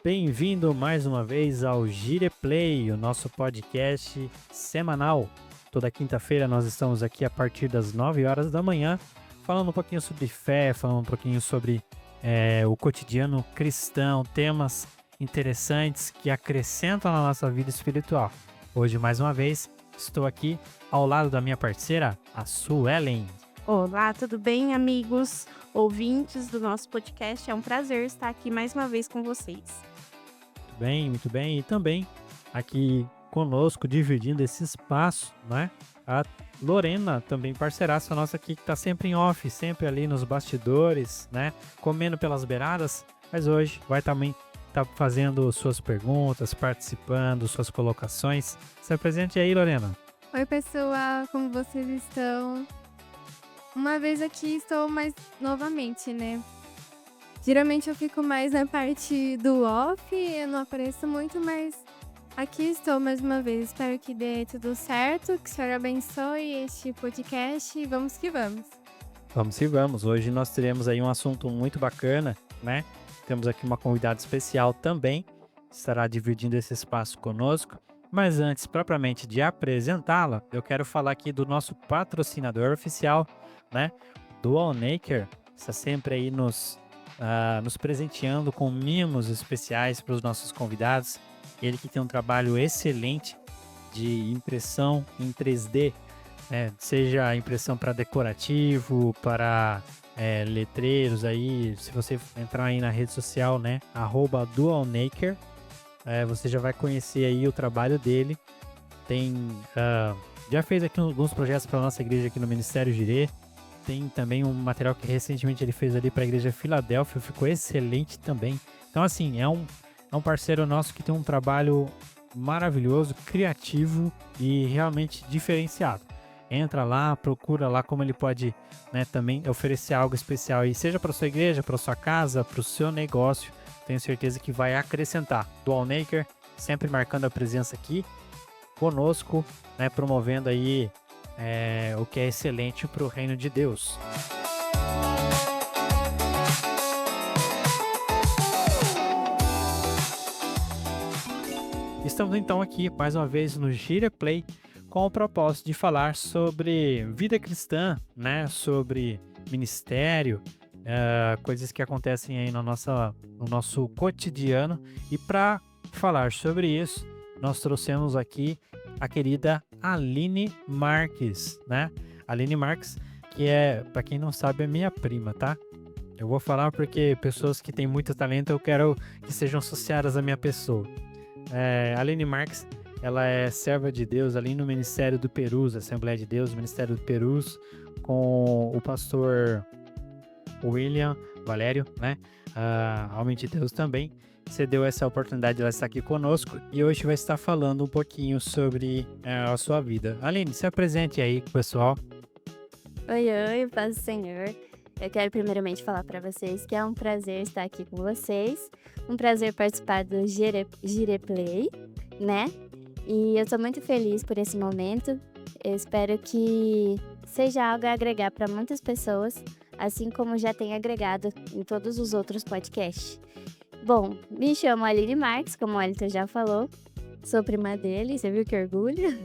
Bem-vindo mais uma vez ao Gireplay, o nosso podcast semanal. Toda quinta-feira nós estamos aqui a partir das 9 horas da manhã, falando um pouquinho sobre fé, falando um pouquinho sobre o cotidiano cristão, temas interessantes que acrescentam na nossa vida espiritual. Hoje, mais uma vez, estou aqui ao lado da minha parceira, a Suelen. Olá, tudo bem, amigos, ouvintes do nosso podcast? É um prazer estar aqui mais uma vez com vocês. Muito bem. E também aqui conosco, dividindo esse espaço, né? A Lorena, também parceiraça nossa aqui, que tá sempre em off, sempre ali nos bastidores, né? Comendo pelas beiradas, mas hoje vai também estar fazendo suas perguntas, participando, suas colocações. Se apresente aí, Lorena. Oi, pessoal, como vocês estão? Uma vez aqui estou mais novamente, né? Geralmente eu fico mais na parte do off, eu não apareço muito, mas aqui estou mais uma vez. Espero que dê tudo certo, que o Senhor abençoe este podcast e vamos que vamos. Vamos que vamos. Hoje nós teremos aí um assunto muito bacana, né? Temos aqui uma convidada especial também, que estará dividindo esse espaço conosco. Mas antes, propriamente, de apresentá-la, eu quero falar aqui do nosso patrocinador oficial, né? Dual Naker, está sempre aí nos presenteando com mimos especiais para os nossos convidados. Ele que tem um trabalho excelente de impressão em 3D, né? Seja impressão para decorativo, para letreiros aí. Se você entrar aí na rede social, né? @dualnaker, você já vai conhecer aí o trabalho dele. Já fez aqui alguns projetos para nossa igreja aqui no Ministério Jirê. Tem também um material que recentemente ele fez ali para a igreja Filadélfia, ficou excelente também. Então, assim, é um parceiro nosso que tem um trabalho maravilhoso, criativo e realmente diferenciado. Entra lá, procura lá como ele pode, né, também oferecer algo especial aí, seja para sua igreja, para sua casa, para o seu negócio. Tenho certeza que vai acrescentar. Dual Naker sempre marcando a presença aqui conosco, né, promovendo aí o que é excelente para o reino de Deus. Estamos então aqui mais uma vez no Gireplay com o propósito de falar sobre vida cristã, né, sobre ministério, coisas que acontecem aí no nosso cotidiano. E para falar sobre isso, nós trouxemos aqui a querida Aline Marques, né? Aline Marques, que para quem não sabe, é minha prima, tá? Eu vou falar porque pessoas que têm muito talento eu quero que sejam associadas à minha pessoa. Aline Marques, ela é serva de Deus ali no Ministério do Perus, Assembleia de Deus, Ministério do Perus, com o pastor William Valério, né? Homem de Deus também. Você deu essa oportunidade de ela estar aqui conosco e hoje vai estar falando um pouquinho sobre a sua vida. Aline, se apresente aí, pessoal. Oi, paz do Senhor. Eu quero primeiramente falar para vocês que é um prazer estar aqui com vocês, um prazer participar do Gireplay, né? E eu estou muito feliz por esse momento. Eu espero que seja algo a agregar para muitas pessoas, assim como já tem agregado em todos os outros podcasts. Bom, me chamo Aline Marques, como o Wellington já falou, sou prima dele, você viu que orgulho?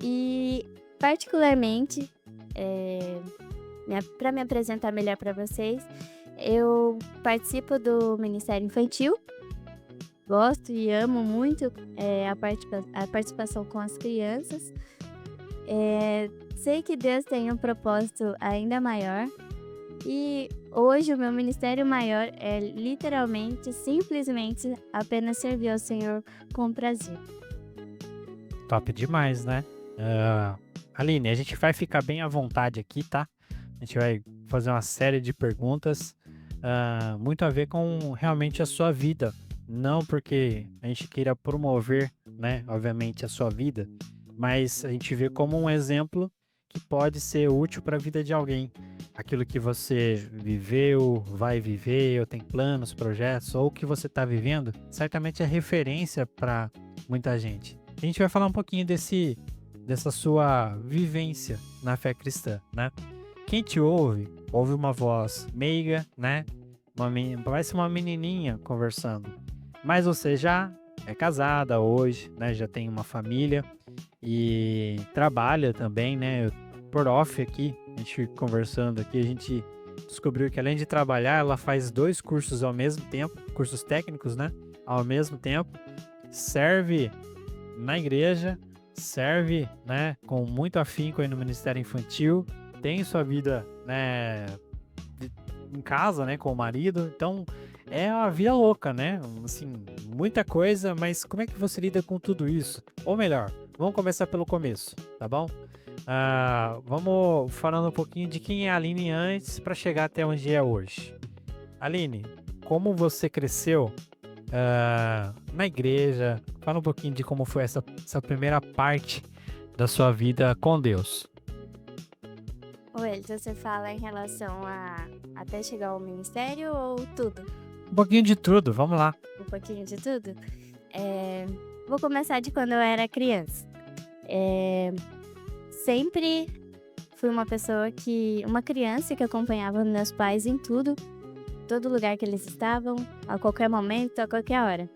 E particularmente, para me apresentar melhor para vocês, eu participo do Ministério Infantil, gosto e amo muito a participação com as crianças. Sei que Deus tem um propósito ainda maior. E hoje o meu ministério maior é literalmente, simplesmente, apenas servir ao Senhor com prazer. Top demais, né? Aline, a gente vai ficar bem à vontade aqui, tá? A gente vai fazer uma série de perguntas muito a ver com realmente a sua vida. Não porque a gente queira promover, né, obviamente, a sua vida, mas a gente vê como um exemplo que pode ser útil para a vida de alguém. Aquilo que você viveu, vai viver, ou tem planos, projetos, ou o que você está vivendo, certamente é referência para muita gente. A gente vai falar um pouquinho dessa sua vivência na fé cristã, né? Quem te ouve uma voz meiga, né? parece uma menininha conversando. Mas você já é casada hoje, né? Já tem uma família e trabalha também, né? Por off aqui, a gente conversando aqui, a gente descobriu que além de trabalhar, ela faz 2 cursos ao mesmo tempo, cursos técnicos, né? Ao mesmo tempo, serve na igreja, serve, né? Com muito afinco aí no Ministério Infantil, tem sua vida, né? Em casa, né? Com o marido, então é uma vida louca, né? Assim, muita coisa, mas como é que você lida com tudo isso? Ou melhor, vamos começar pelo começo, tá bom? Vamos falando um pouquinho de quem é a Aline antes para chegar até onde é hoje. Aline, como você cresceu na igreja? Fala um pouquinho de como foi essa primeira parte da sua vida com Deus. Oi, você fala em relação a até chegar ao ministério ou tudo? Um pouquinho de tudo, vamos lá. Um pouquinho de tudo? Vou começar de quando eu era criança. Sempre fui uma criança que acompanhava meus pais em tudo, todo lugar que eles estavam, a qualquer momento, a qualquer hora.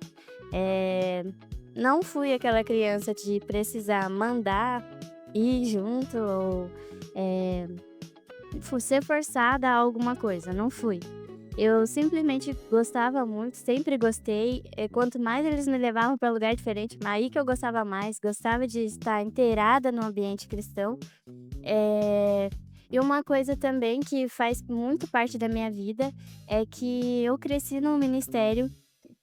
Não fui aquela criança de precisar mandar, ir junto ou ser forçada a alguma coisa, não fui. Eu simplesmente gostava muito, sempre gostei. Quanto mais eles me levavam para lugar diferente, aí que eu gostava mais. Gostava de estar inteirada no ambiente cristão. E uma coisa também que faz muito parte da minha vida é que eu cresci num ministério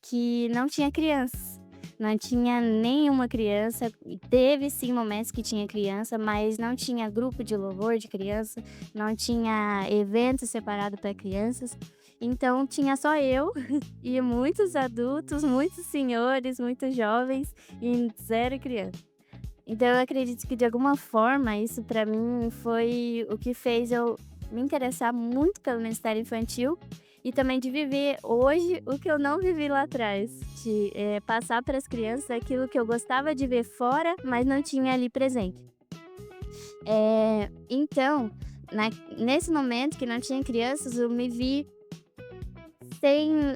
que não tinha crianças. Não tinha nenhuma criança. Teve sim momentos que tinha criança, mas não tinha grupo de louvor de criança, não tinha evento separado para crianças. Então tinha só eu e muitos adultos, muitos senhores, muitos jovens e 0 criança. Então eu acredito que de alguma forma isso para mim foi o que fez eu me interessar muito pelo Ministério Infantil e também de viver hoje o que eu não vivi lá atrás, de passar para as crianças aquilo que eu gostava de ver fora, mas não tinha ali presente. Então, nesse momento que não tinha crianças, eu me vi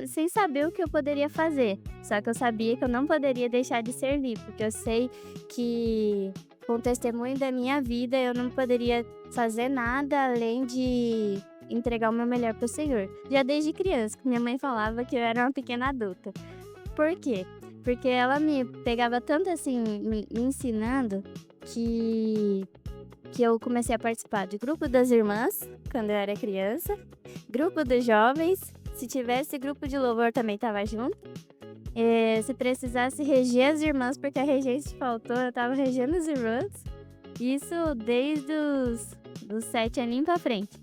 sem saber o que eu poderia fazer. Só que eu sabia que eu não poderia deixar de servir, porque eu sei que com o testemunho da minha vida eu não poderia fazer nada além de entregar o meu melhor para o Senhor. Já desde criança, que minha mãe falava que eu era uma pequena adulta. Por quê? Porque ela me pegava tanto assim, me ensinando, que eu comecei a participar de grupo das irmãs, quando eu era criança, grupo dos jovens, se tivesse grupo de louvor também estava junto. Se precisasse reger as irmãs, porque a regência faltou, eu estava regendo as irmãs. Isso desde os 7 aninhos pra frente.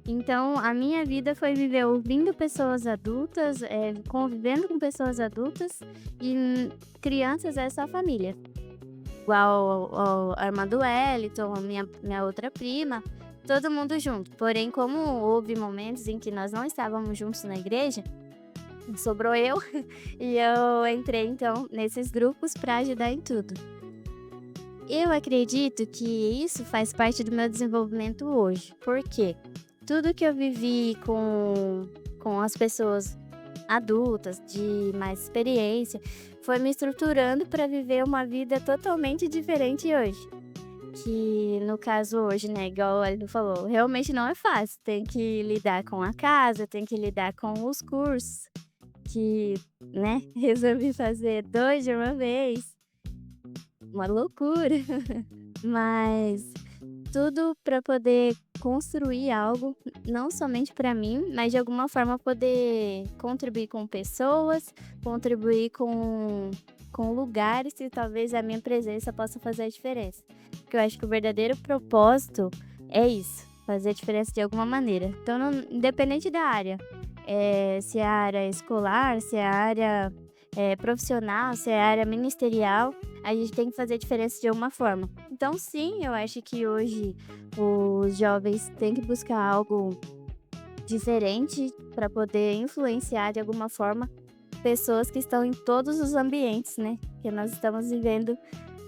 Então, a minha vida foi viver ouvindo pessoas adultas, convivendo com pessoas adultas, e crianças é só família. Igual a irmã do Wellington, a minha outra prima, todo mundo junto. Porém, como houve momentos em que nós não estávamos juntos na igreja, sobrou eu e eu entrei então nesses grupos para ajudar em tudo. Eu acredito que isso faz parte do meu desenvolvimento hoje. Por quê? Tudo que eu vivi com as pessoas adultas, de mais experiência, foi me estruturando para viver uma vida totalmente diferente hoje. Que no caso hoje, né, igual o Wellington falou, realmente não é fácil. Tem que lidar com a casa, tem que lidar com os cursos, que, né, resolvi fazer 2 de uma vez. Uma loucura. Mas tudo para poder construir algo, não somente para mim, mas de alguma forma poder contribuir com pessoas, contribuir com lugares e talvez a minha presença possa fazer a diferença. Porque eu acho que o verdadeiro propósito é isso, fazer a diferença de alguma maneira. Então, independente da área, se é a área escolar, se é a área profissional, se é a área ministerial, a gente tem que fazer a diferença de alguma forma. Então, sim, eu acho que hoje os jovens têm que buscar algo diferente para poder influenciar de alguma forma pessoas que estão em todos os ambientes, né? Que nós estamos vivendo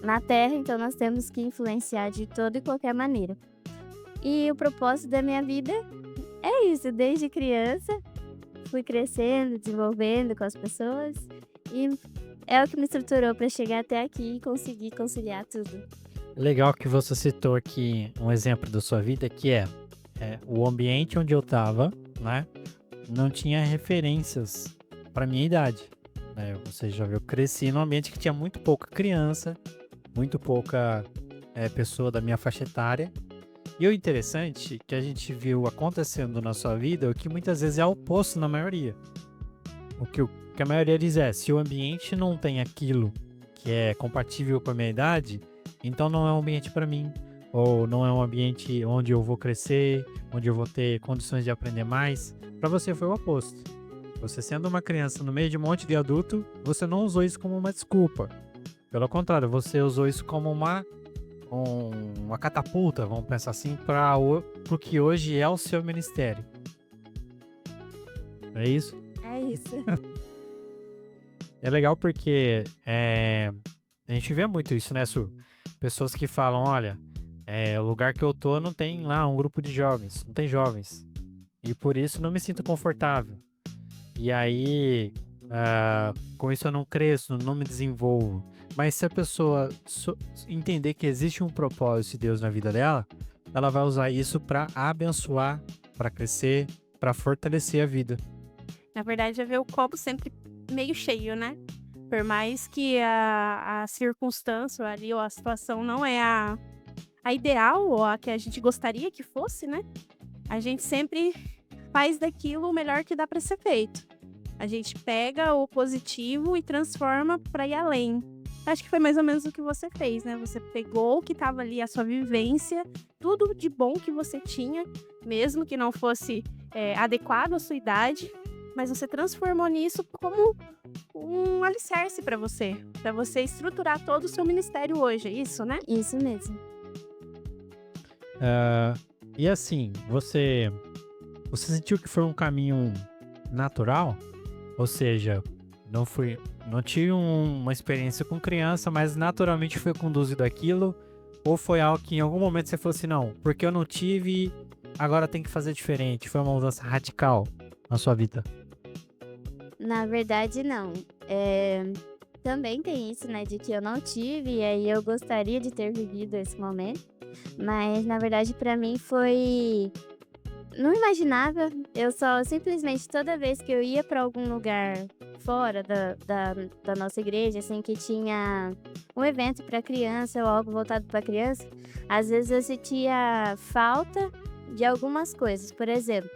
na Terra, então nós temos que influenciar de toda e qualquer maneira. E o propósito da minha vida é isso, desde criança, fui crescendo, desenvolvendo com as pessoas. E é o que me estruturou para chegar até aqui e conseguir conciliar tudo. Legal que você citou aqui um exemplo da sua vida que é o ambiente onde eu tava, né? Não tinha referências para minha idade, né? Ou seja, eu cresci num ambiente que tinha muito pouca criança, muito pouca pessoa da minha faixa etária. E o interessante que a gente viu acontecendo na sua vida, o que muitas vezes é o oposto na maioria. O que a maioria diz se o ambiente não tem aquilo que é compatível com a minha idade, então não é um ambiente para mim. Ou não é um ambiente onde eu vou crescer, onde eu vou ter condições de aprender mais. Para você foi o oposto. Você sendo uma criança no meio de um monte de adulto, você não usou isso como uma desculpa. Pelo contrário, você usou isso como uma catapulta, vamos pensar assim, para o que hoje é o seu ministério. É isso? É isso. É legal porque a gente vê muito isso, né, Su? Pessoas que falam, olha, o lugar que eu tô não tem lá um grupo de jovens, não tem jovens. E por isso não me sinto confortável. E aí, com isso eu não cresço, não me desenvolvo. Mas se a pessoa entender que existe um propósito de Deus na vida dela, ela vai usar isso para abençoar, para crescer, para fortalecer a vida. Na verdade, é ver o copo sempre meio cheio, né? Por mais que a circunstância ali ou a situação não é a ideal ou a que a gente gostaria que fosse, né? A gente sempre faz daquilo o melhor que dá para ser feito. A gente pega o positivo e transforma para ir além. Acho que foi mais ou menos o que você fez, né? Você pegou o que estava ali, a sua vivência, tudo de bom que você tinha, mesmo que não fosse adequado à sua idade, mas você transformou nisso como um alicerce para você estruturar todo o seu ministério hoje, é isso, né? Isso mesmo. E assim, você sentiu que foi um caminho natural? Ou seja, não tive uma experiência com criança, mas naturalmente foi conduzido aquilo? Ou foi algo que em algum momento você falou assim, não, porque eu não tive, agora tem que fazer diferente? Foi uma mudança radical na sua vida? Na verdade, não. Também tem isso, né, de que eu não tive, e aí eu gostaria de ter vivido esse momento. Mas, na verdade, pra mim foi... Não imaginava, eu só simplesmente toda vez que eu ia pra algum lugar fora da nossa igreja, assim, que tinha um evento pra criança ou algo voltado pra criança, às vezes eu sentia falta de algumas coisas. Por exemplo,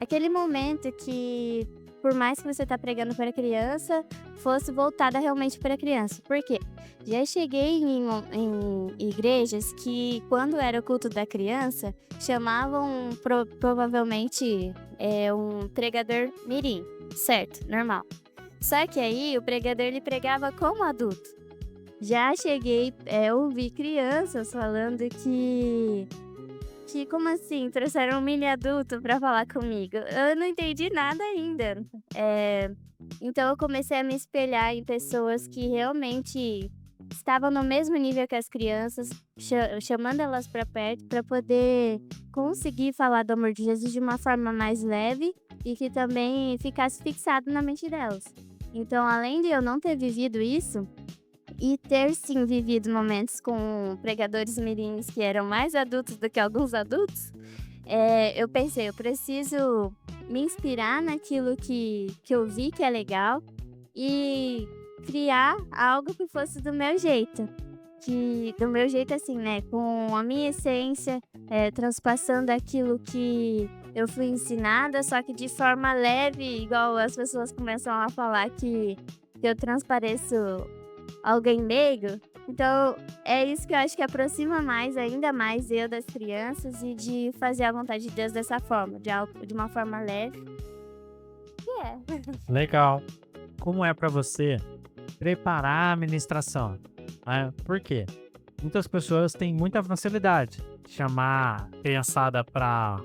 aquele momento que, por mais que você tá pregando para criança, fosse voltada realmente para criança. Por quê? Já cheguei em igrejas que, quando era o culto da criança, chamavam provavelmente um pregador mirim, certo? Normal. Só que aí o pregador ele pregava como adulto. Já cheguei a ouvir crianças falando que como assim, trouxeram um mini adulto pra falar comigo? Eu não entendi nada ainda. Então eu comecei a me espelhar em pessoas que realmente estavam no mesmo nível que as crianças, chamando elas pra perto para poder conseguir falar do amor de Jesus de uma forma mais leve e que também ficasse fixado na mente delas. Então, além de eu não ter vivido isso, e ter sim vivido momentos com pregadores mirins que eram mais adultos do que alguns adultos, eu pensei, eu preciso me inspirar naquilo que eu vi que é legal e criar algo que fosse do meu jeito. Do meu jeito assim, né? Com a minha essência, transpassando aquilo que eu fui ensinada, só que de forma leve, igual as pessoas começam a falar que eu transpareço alguém leigo. Então, é isso que eu acho que aproxima ainda mais eu das crianças e de fazer a vontade de Deus dessa forma, de uma forma leve. Legal. Como é para você preparar a ministração? Por quê? Muitas pessoas têm muita facilidade de chamar a criançada para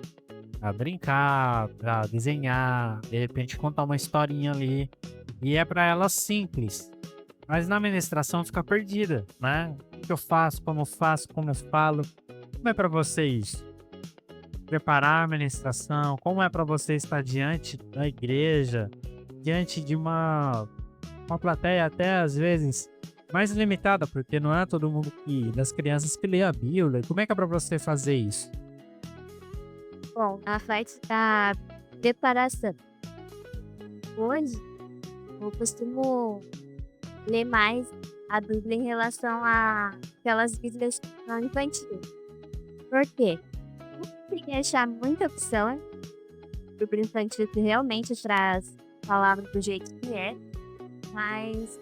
brincar, para desenhar, de repente contar uma historinha ali. E é para elas simples. Mas na ministração fica perdida, né? O que eu faço, como eu falo. Como é pra vocês? preparar a ministração? Como é para você estar diante da igreja, diante de uma plateia até às vezes mais limitada, porque não é todo mundo das crianças que lê a Bíblia. Como é que é para você fazer isso? Bom, a parte da preparação. Hoje, eu costumo ler mais a Bíblia em relação a aquelas Bíblias não infantil. Por quê? Tem que achar muita opção. O Bíblia infantil que realmente traz a palavra do jeito que é, mas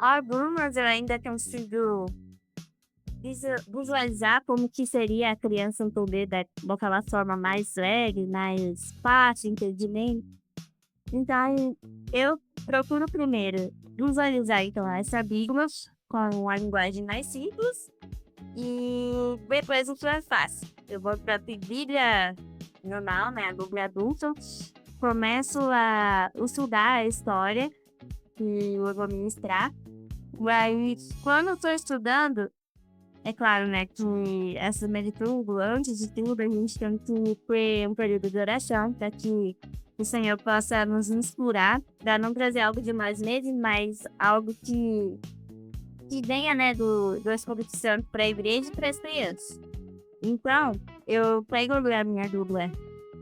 algumas eu ainda consigo visualizar como que seria a criança entender daquela forma mais leve, mais fácil, entendimento. Então, eu procuro primeiro visualizar então essa Bíblia com a linguagem mais simples e depois o que é fácil. Eu vou para a Bíblia normal, né, a Bíblia adulta, começo a estudar a história que eu vou ministrar. Aí, quando eu estou estudando, é claro, né, que essa tudo, antes de tudo, a gente tem que ter um período de oração para que o Senhor possa nos inspirar, para não trazer algo de nós mesmos, mas algo que venha, né, do Espírito Santo para a igreja e para as crianças. Então, eu pego a minha Bíblia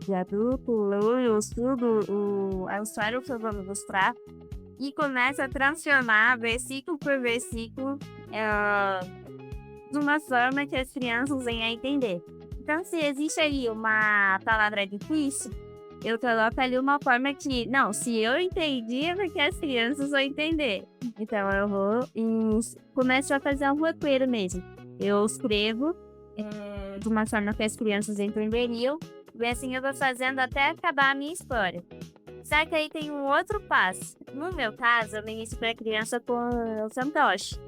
de adulto, eu estudo a história que eu vou mostrar e começo a transformar versículo por versículo de uma forma que as crianças venham a entender. Então, se existe ali uma palavra difícil, eu coloco ali uma forma que, não, se eu entendi, é porque as crianças vão entender. Então, eu vou e começo a fazer um roteiro mesmo. Eu escrevo de uma forma que as crianças entenderiam, e assim eu vou fazendo até acabar a minha história. Só que aí tem um outro passo. No meu caso, eu ministro para a criança com o fantoche.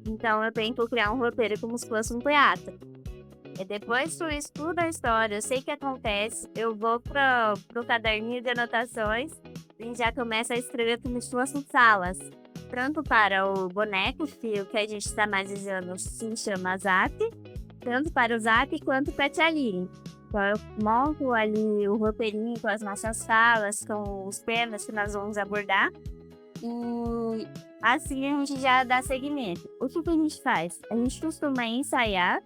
Então, eu tento criar um roteiro como se fosse um teatro. E depois que eu estudo a história, eu sei o que acontece, eu vou pro caderninho de anotações e já começo a escrever como se fossem salas. Tanto para o boneco, que a gente está mais dizendo se chama Zap, tanto para o Zap quanto para a Tia Aline. Então, eu monto ali o roteirinho com as nossas salas, com os temas que nós vamos abordar. E assim a gente já dá seguimento. O que a gente faz? A gente costuma ensaiar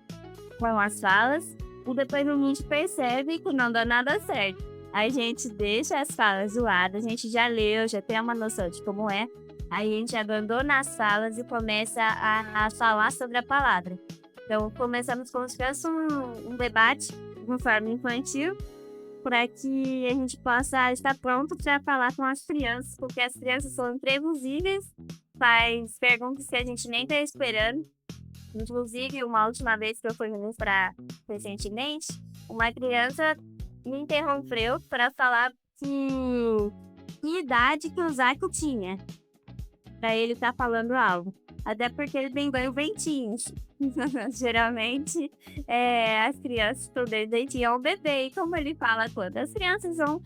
com as falas e depois a gente percebe que não dá nada certo. A gente deixa as falas do lado, a gente já leu, já tem uma noção de como é. Aí a gente abandona as falas e começa a falar sobre a palavra. Então começamos como se fosse um debate de uma forma infantil, para que a gente possa estar pronto para falar com as crianças, porque as crianças são imprevisíveis, faz perguntas que a gente nem está esperando. Inclusive, uma última vez que eu fui ministrar recentemente, uma criança me interrompeu para falar que idade que o Zaco tinha, para ele estar falando algo. Até porque ele tem banho ventinhos. Geralmente, as crianças estão desde um bebê. E como ele fala quando as crianças vão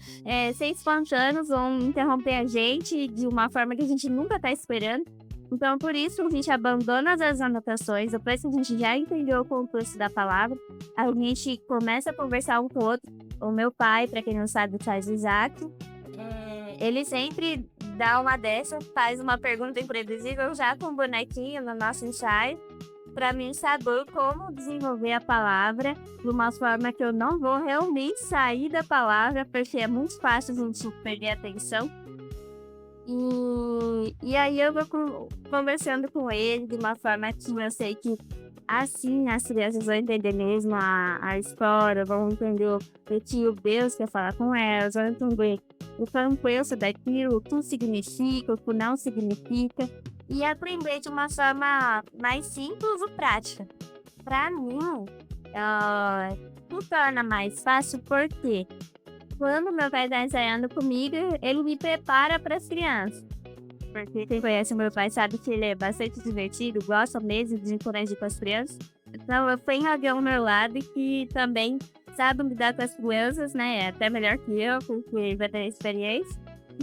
ser espontâneos, vão interromper a gente de uma forma que a gente nunca está esperando. Então, por isso, a gente abandona as anotações. Depois que a gente já entendeu o contexto da palavra, a gente começa a conversar um com o outro. O meu pai, para quem não sabe, faz o Isaac. Ele sempre dá uma dessa, faz uma pergunta imprevisível já com o bonequinho no nosso ensaio, para mim saber como desenvolver a palavra de uma forma que eu não vou realmente sair da palavra, porque é muito fácil a gente perder a atenção. E aí eu vou conversando com ele de uma forma que eu sei que assim as crianças vão entender mesmo a história, vão entender o que o Deus quer falar com elas, vão entender o contexto daquilo, o que significa, o que não significa, e aprender de uma forma mais simples e prática. Para mim, tudo torna mais fácil porque quando meu pai está ensaiando comigo, ele me prepara para as crianças. Porque quem conhece o meu pai sabe que ele é bastante divertido, gosta mesmo de interagir com as crianças. Então eu tenho alguém ao meu lado que também sabe lidar com as crianças, né? Até melhor que eu, porque vai ter experiência.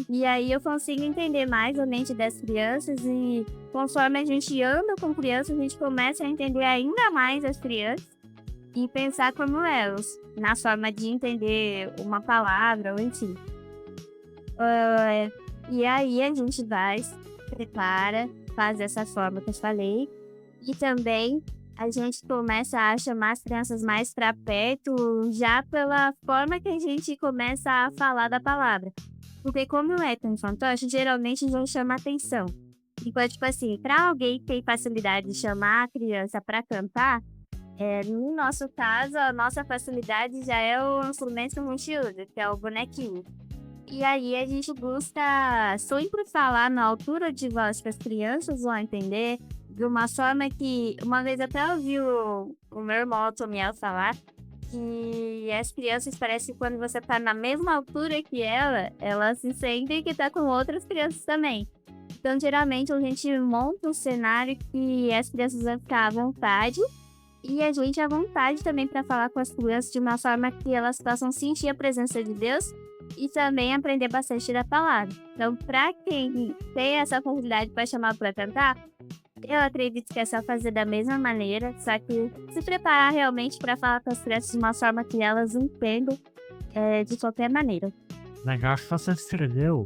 E aí eu consigo entender mais a mente das crianças e conforme a gente anda com crianças, a gente começa a entender ainda mais as crianças. e pensar como elas, na forma de entender uma palavra, ou enfim. E aí a gente vai, se prepara, faz dessa forma que eu falei. E também a gente começa a chamar as crianças mais para perto, já pela forma que a gente começa a falar da palavra. Porque como é com fantoche, geralmente não chama atenção. Então, tipo assim, para alguém que tem facilidade de chamar a criança para cantar, no nosso caso, a nossa facilidade já é o instrumento que a gente usa, que é o bonequinho. E aí a gente busca sempre falar na altura de voz que as crianças vão entender, de uma forma que, uma vez até eu ouvi o meu irmão, o Tomiel, falar que as crianças parecem que quando você tá na mesma altura que elas se sentem que tá com outras crianças também. Então, geralmente, a gente monta um cenário que as crianças vão ficar à vontade e a gente à vontade também para falar com as crianças de uma forma que elas possam sentir a presença de Deus e também aprender bastante da palavra. Então, para quem tem essa oportunidade para chamar para cantar, eu acredito que é só fazer da mesma maneira, só que se preparar realmente para falar com as crianças de uma forma que elas entendam de qualquer maneira. Legal que você escreveu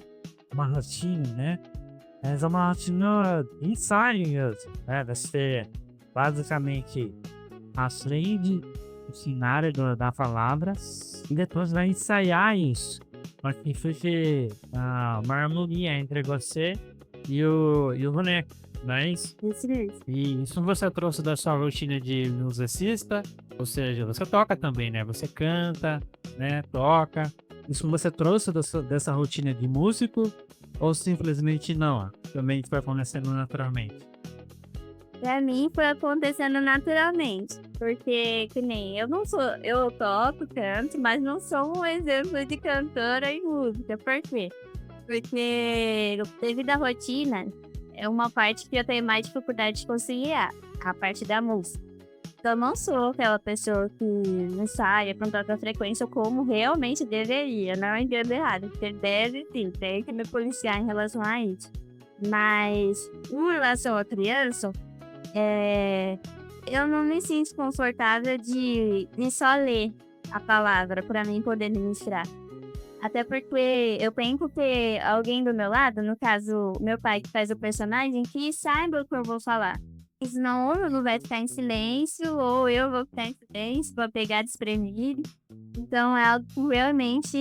uma rotina, né? Mas é uma rotina de ensaio mesmo, né? Você basicamente aprende o cenário da palavra e depois vai ensaiar isso. Para que fique uma harmonia entre você e o boneco, não é isso? Isso mesmo. E isso você trouxe da sua rotina de musicista, ou seja, você toca também, né? Você canta, né? Toca. Isso você trouxe dessa rotina de músico ou simplesmente não? Também foi acontecendo naturalmente? Pra mim foi acontecendo naturalmente, porque que nem eu toco, canto, mas não sou um exemplo de cantora em música. Por quê? Porque devido à rotina, é uma parte que eu tenho mais dificuldade de conciliar, a parte da música. Então, eu não sou aquela pessoa que ensaia com tanta frequência como realmente deveria. Não entendo errado, porque deve sim, tem que me policiar em relação a isso. Mas, em relação à criança, eu não me sinto confortável de só ler a palavra para mim poder ministrar. Até porque eu tenho que ter alguém do meu lado, no caso, meu pai que faz o personagem, que saiba o que eu vou falar. Senão, ou eu não vai ficar em silêncio, ou eu vou ficar em silêncio, vou pegar desprevenido. Então, é algo que realmente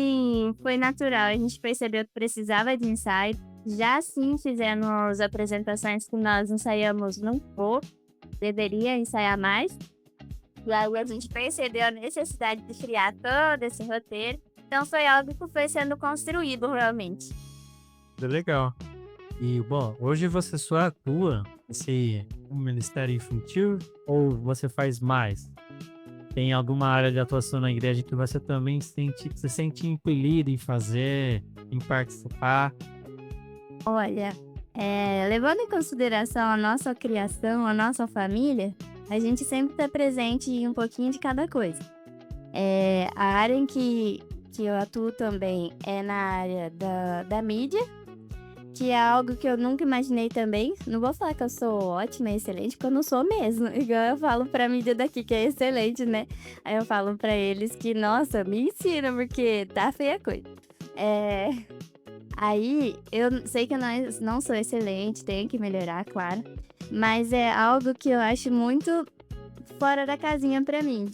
foi natural. A gente percebeu que precisava de ensaio. Já sim fizemos apresentações que nós ensaiamos num pouco, deveria ensaiar mais. E aí a gente percebeu a necessidade de criar todo esse roteiro. Então foi algo que foi sendo construído realmente. Legal. E, bom, hoje você só atua nesse ministério infantil ou você faz mais? Tem alguma área de atuação na igreja que você também se sente impelido em fazer, em participar? Olha, levando em consideração a nossa criação, a nossa família, a gente sempre está presente em um pouquinho de cada coisa. A área em que eu atuo também é na área da mídia, que é algo que eu nunca imaginei também. Não vou falar que eu sou ótima e excelente, porque eu não sou mesmo. Igual eu falo pra mídia daqui que é excelente, né? Aí eu falo pra eles que, nossa, me ensina, porque tá feia a coisa. Aí, eu sei que eu não sou excelente, tenho que melhorar, claro. Mas é algo que eu acho muito fora da casinha pra mim.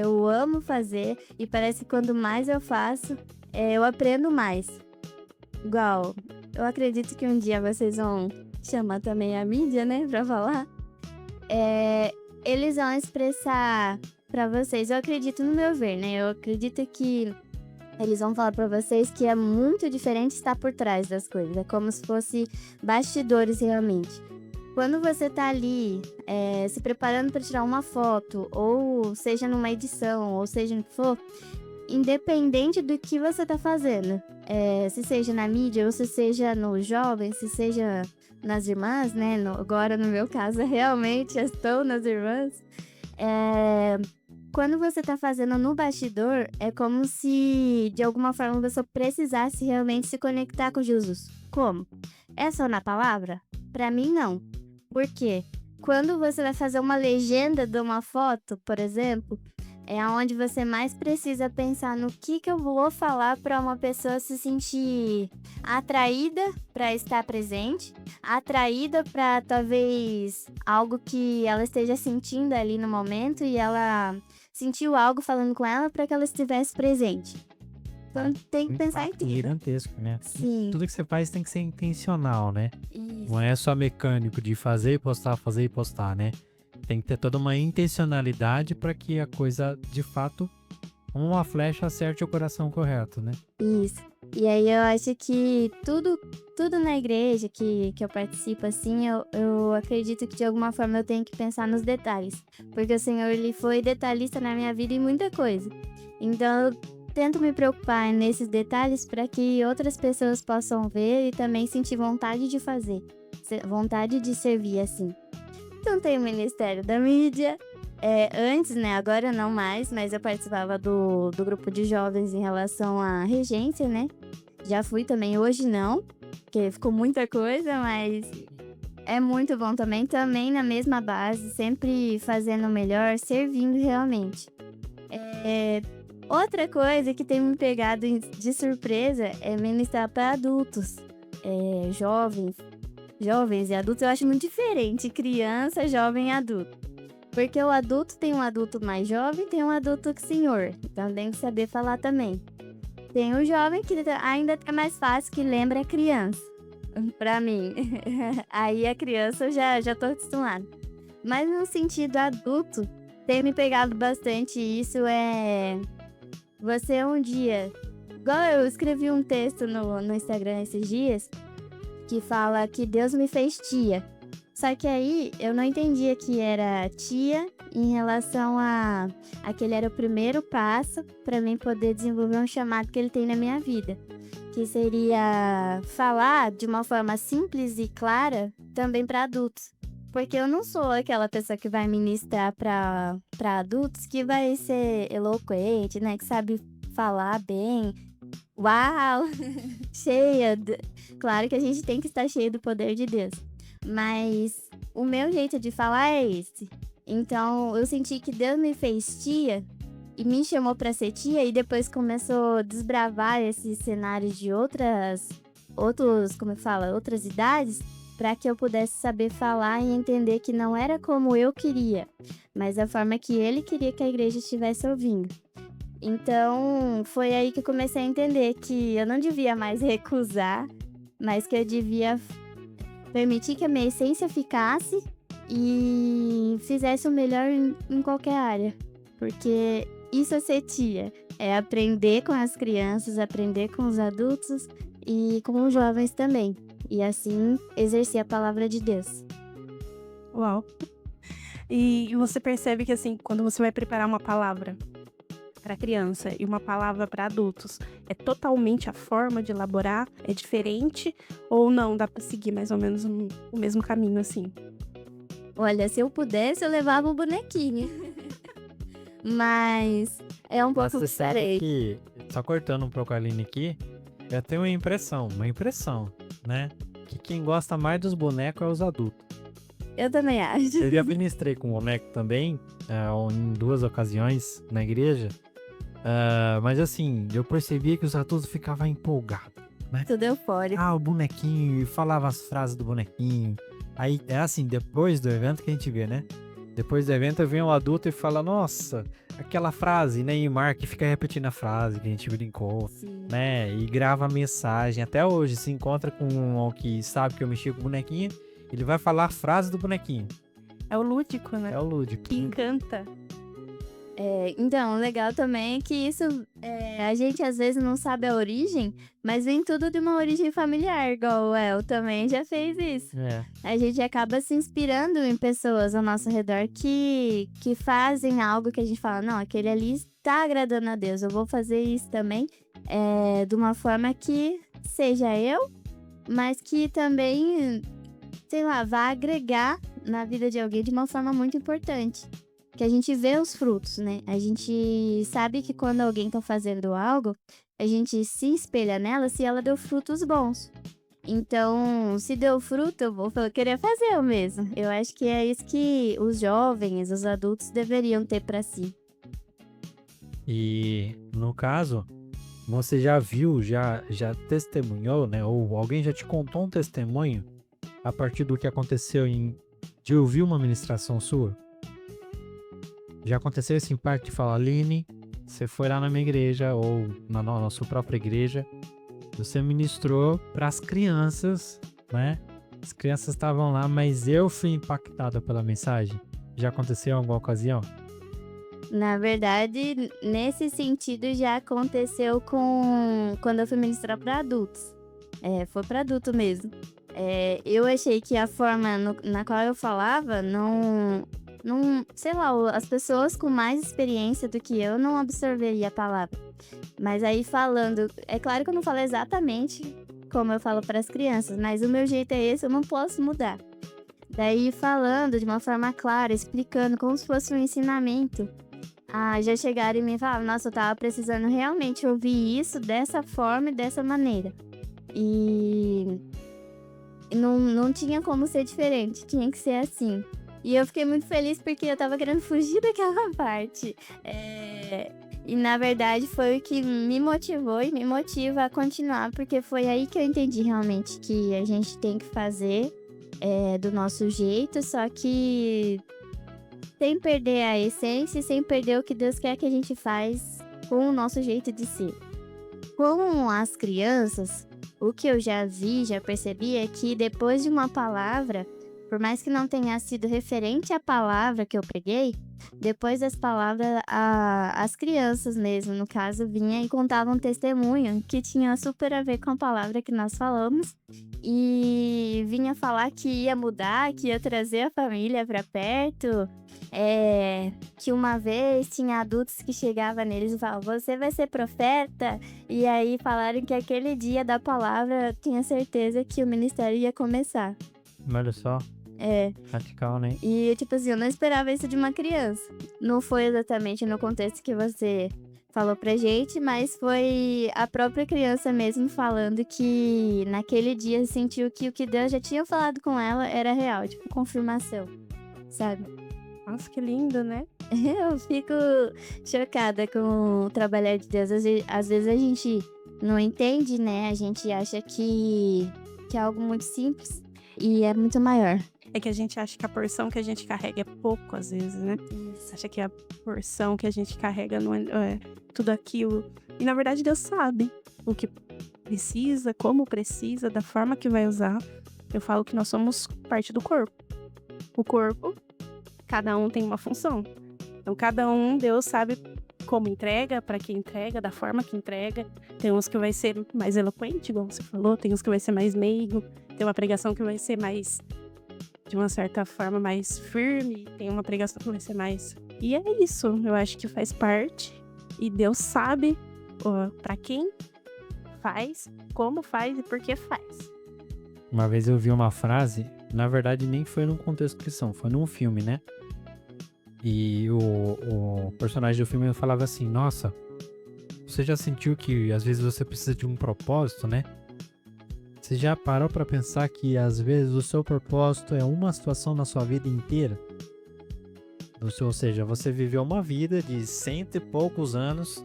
Eu amo fazer e parece que quanto mais eu faço, eu aprendo mais. Igual, eu acredito que um dia vocês vão chamar também a mídia, né, pra falar. Eles vão expressar pra vocês, eu acredito no meu ver, né? Eu acredito que eles vão falar pra vocês que é muito diferente estar por trás das coisas. É como se fosse bastidores realmente. Quando você tá ali se preparando para tirar uma foto, ou seja numa edição, ou seja no que for, independente do que você tá fazendo, se seja na mídia, ou se seja no jovem, se seja nas irmãs, né? Agora no meu caso, realmente estou nas irmãs. Quando você tá fazendo no bastidor, é como se de alguma forma você precisasse realmente se conectar com Jesus. Como? É só na palavra? Pra mim, não. Por quê? Quando você vai fazer uma legenda de uma foto, por exemplo, É onde você mais precisa pensar no que eu vou falar para uma pessoa se sentir atraída para estar presente, atraída para talvez algo que ela esteja sentindo ali no momento e ela sentiu algo falando com ela para que ela estivesse presente. Então tem que pensar em Impacto tudo. gigantesco, né? Sim, Tudo que você faz tem que ser intencional, né? isso. Não é só mecânico de fazer e postar, né? Tem que ter toda uma intencionalidade para que a coisa, de fato, uma flecha acerte o coração correto, né? Isso. E aí eu acho que tudo na igreja que eu participo, assim, eu acredito que de alguma forma eu tenho que pensar nos detalhes. Porque o Senhor, ele foi detalhista na minha vida em muita coisa. Então eu tento me preocupar nesses detalhes para que outras pessoas possam ver e também sentir vontade de fazer. Vontade de servir, assim. Então tem o Ministério da Mídia. Antes, né, agora não mais, mas eu participava do grupo de jovens em relação à regência, né? Já fui também, hoje não, porque ficou muita coisa, mas é muito bom também. Também na mesma base, sempre fazendo o melhor, servindo realmente. Outra coisa que tem me pegado de surpresa é ministrar para adultos, jovens e adultos. Eu acho muito diferente, criança, jovem e adulto. Porque o adulto tem um adulto mais jovem, tem um adulto senhor. Então tem que saber falar também. Tem o jovem que ainda é mais fácil, que lembra a criança. Pra mim. Aí a criança eu já tô acostumada. Mas no sentido adulto, tem me pegado bastante. Isso você um dia... Igual eu escrevi um texto no Instagram esses dias, que fala que Deus me fez tia. Só que aí eu não entendia que era tia em relação a aquele era o primeiro passo para mim poder desenvolver um chamado que ele tem na minha vida, que seria falar de uma forma simples e clara também para adultos. Porque eu não sou aquela pessoa que vai ministrar para adultos que vai ser eloquente, né, que sabe falar bem. Uau! Claro que a gente tem que estar cheio do poder de Deus. Mas o meu jeito de falar é esse. Então eu senti que Deus me fez tia e me chamou pra ser tia, e depois começou a desbravar esses cenários de outras idades, para que eu pudesse saber falar e entender que não era como eu queria, mas a forma que ele queria que a igreja estivesse ouvindo. Então foi aí que eu comecei a entender que eu não devia mais recusar, mas que eu devia permitir que a minha essência ficasse e fizesse o melhor em qualquer área. Porque isso é ser tia. É aprender com as crianças, aprender com os adultos e com os jovens também. E assim exercer a palavra de Deus. Uau. E você percebe que, assim, quando você vai preparar uma palavra para criança e uma palavra para adultos, é totalmente a forma de elaborar, é diferente, ou não, dá para seguir mais ou menos o mesmo caminho, assim? Olha, se eu pudesse, eu levava o bonequinho. Mas é um pouco Você sabe diferente. que, só cortando um pouco a linha aqui, eu tenho uma impressão, né? Que quem gosta mais dos bonecos é os adultos. Eu também acho. Eu já ministrei com boneco também, em 2 ocasiões na igreja. Mas assim, eu percebia que os adultos ficavam empolgados, né? Tudo eufórico. O bonequinho, e falava as frases do bonequinho. Aí é assim, depois do evento que a gente vê, né? Depois do evento vem um adulto e fala, nossa, aquela frase, Neymar, que fica repetindo a frase que a gente brincou, Sim. né? E grava a mensagem. Até hoje, se encontra com um que sabe que eu mexi com o bonequinho, ele vai falar a frase do bonequinho. É o lúdico, né? É o lúdico. Que encanta. Então, legal também é que isso, a gente às vezes não sabe a origem, mas vem tudo de uma origem familiar, igual o El também já fez isso. A gente acaba se inspirando em pessoas ao nosso redor que fazem algo que a gente fala, não, aquele ali está agradando a Deus, eu vou fazer isso também, de uma forma que seja eu, mas que também, sei lá, vá agregar na vida de alguém de uma forma muito importante. Que a gente vê os frutos, né? A gente sabe que quando alguém tá fazendo algo, a gente se espelha nela se ela deu frutos bons. Então, se deu fruto, eu vou querer fazer o mesmo. Eu acho que é isso que os jovens, os adultos deveriam ter pra si. E no caso, você já viu, já testemunhou, né? Ou alguém já te contou um testemunho a partir do que aconteceu de ouvir uma ministração sua? Já aconteceu esse parte de falar, Aline, você foi lá na minha igreja ou na sua própria igreja, você ministrou para as crianças, né? As crianças estavam lá, mas eu fui impactada pela mensagem. Já aconteceu em alguma ocasião? Na verdade, nesse sentido já aconteceu com quando eu fui ministrar para adultos. Foi para adulto mesmo. Eu achei que a forma na qual eu falava não, sei lá, as pessoas com mais experiência do que eu não absorveria a palavra. Mas aí falando, é claro que eu não falo exatamente como eu falo para as crianças, mas o meu jeito é esse, eu não posso mudar. Daí falando de uma forma clara, explicando como se fosse um ensinamento, já chegaram e me falaram, nossa, eu tava precisando realmente ouvir isso dessa forma e dessa maneira. E não tinha como ser diferente, tinha que ser assim. E eu fiquei muito feliz porque eu tava querendo fugir daquela parte. E na verdade foi o que me motivou e me motiva a continuar, porque foi aí que eu entendi realmente que a gente tem que fazer do nosso jeito, só que sem perder a essência e sem perder o que Deus quer que a gente faz com o nosso jeito de ser. Com as crianças, o que eu já vi, já percebi é que depois de uma palavra, por mais que não tenha sido referente à palavra que eu preguei, depois das palavras, as crianças mesmo, no caso, vinham e contavam um testemunho que tinha super a ver com a palavra que nós falamos. E vinha falar que ia mudar, que ia trazer a família para perto. Que uma vez tinha adultos que chegavam neles e falavam, você vai ser profeta? E aí falaram que aquele dia da palavra tinha certeza que o ministério ia começar. Olha só. Radical, né? E, tipo assim, eu não esperava isso de uma criança. Não foi exatamente no contexto que você falou pra gente, mas foi a própria criança mesmo falando que naquele dia sentiu que o que Deus já tinha falado com ela era real, tipo, confirmação, sabe? Nossa, que lindo, né? Eu fico chocada com o trabalhar de Deus. Às vezes a gente não entende, né? A gente acha que é algo muito simples e é muito maior. É que a gente acha que a porção que a gente carrega é pouco, às vezes, né? Isso. Acha que a porção que a gente carrega não é tudo aquilo. E, na verdade, Deus sabe o que precisa, como precisa, da forma que vai usar. Eu falo que nós somos parte do corpo. O corpo, cada um tem uma função. Então, cada um, Deus sabe como entrega, para que entrega, da forma que entrega. Tem uns que vai ser mais eloquente, igual você falou. Tem uns que vai ser mais meigo. Tem uma pregação que vai ser mais, de uma certa forma, mais firme. Tem uma pregação que vai ser mais... E é isso, eu acho que faz parte. E Deus sabe para quem faz, como faz e por que faz. Uma vez eu vi uma frase, na verdade nem foi num contexto cristão, foi num filme, né? E o personagem do filme falava assim, nossa, você já sentiu que às vezes você precisa de um propósito, né? Você já parou pra pensar que às vezes o seu propósito é uma situação na sua vida inteira? Ou seja, você viveu uma vida de 100 e poucos anos,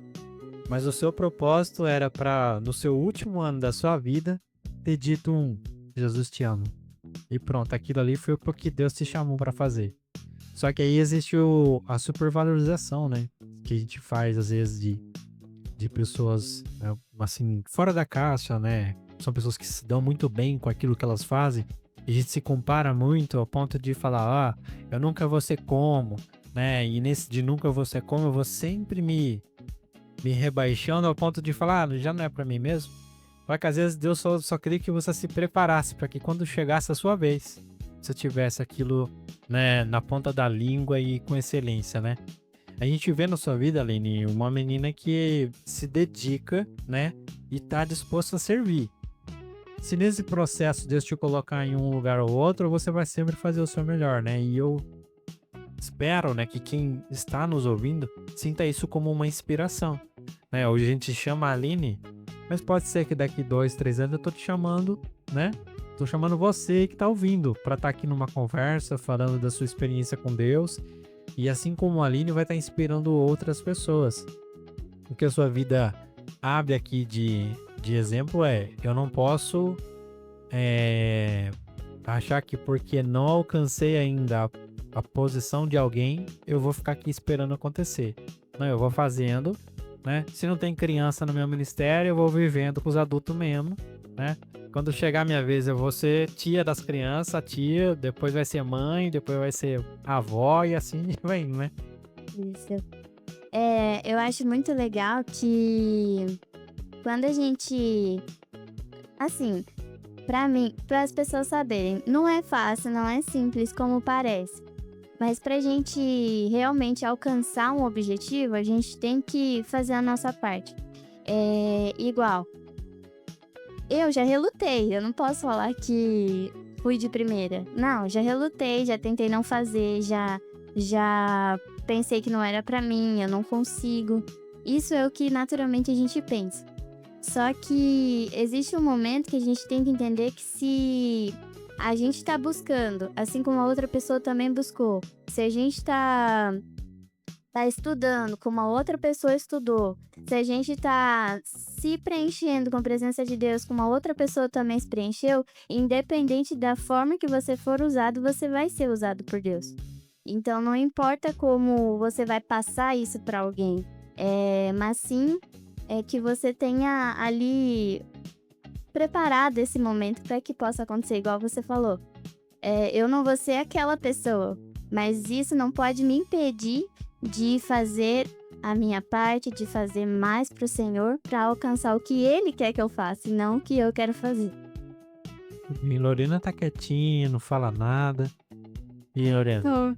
mas o seu propósito era pra, no seu último ano da sua vida, ter dito Jesus te ama. E pronto, aquilo ali foi o que Deus te chamou pra fazer. Só que aí existe a supervalorização, né? Que a gente faz às vezes de pessoas, assim, fora da caixa, né? São pessoas que se dão muito bem com aquilo que elas fazem. E a gente se compara muito ao ponto de falar, eu nunca vou ser como, né? E nesse de nunca vou ser como, eu vou sempre me rebaixando ao ponto de falar, já não é pra mim mesmo. Só que às vezes Deus só queria que você se preparasse para que quando chegasse a sua vez, você tivesse aquilo, né, na ponta da língua e com excelência, né? A gente vê na sua vida, Aline, uma menina que se dedica, né, e tá disposta a servir. Se nesse processo Deus te colocar em um lugar ou outro, você vai sempre fazer o seu melhor, né? E eu espero, né, que quem está nos ouvindo sinta isso como uma inspiração, né? Hoje a gente chama a Aline, mas pode ser que daqui 2, 3 anos eu tô te chamando, né? Tô chamando você que tá ouvindo para estar aqui numa conversa, falando da sua experiência com Deus. E assim como a Aline vai estar inspirando outras pessoas. o que a sua vida abre aqui de exemplo eu não posso achar que porque não alcancei ainda a posição de alguém, eu vou ficar aqui esperando acontecer. Não, eu vou fazendo, né? Se não tem criança no meu ministério, eu vou vivendo com os adultos mesmo, né? Quando chegar a minha vez, eu vou ser tia das crianças, tia, depois vai ser mãe, depois vai ser avó e assim vai indo, né? Isso. Eu acho muito legal que quando a gente, assim, pra mim, para as pessoas saberem, não é fácil, não é simples como parece. Mas pra gente realmente alcançar um objetivo, a gente tem que fazer a nossa parte. Igual, eu já relutei, eu não posso falar que fui de primeira. Não, já relutei, já tentei não fazer, já pensei que não era pra mim, eu não consigo. Isso é o que naturalmente a gente pensa. Só que existe um momento que a gente tem que entender que se a gente tá buscando, assim como a outra pessoa também buscou, se a gente tá estudando como a outra pessoa estudou, se a gente tá se preenchendo com a presença de Deus como a outra pessoa também se preencheu, independente da forma que você for usado, você vai ser usado por Deus. Então não importa como você vai passar isso para alguém, mas sim que você tenha ali preparado esse momento para que possa acontecer, igual você falou. Eu não vou ser aquela pessoa, mas isso não pode me impedir de fazer a minha parte, de fazer mais pro Senhor para alcançar o que Ele quer que eu faça e não o que eu quero fazer. E Lorena tá quietinha, não fala nada. E Lorena?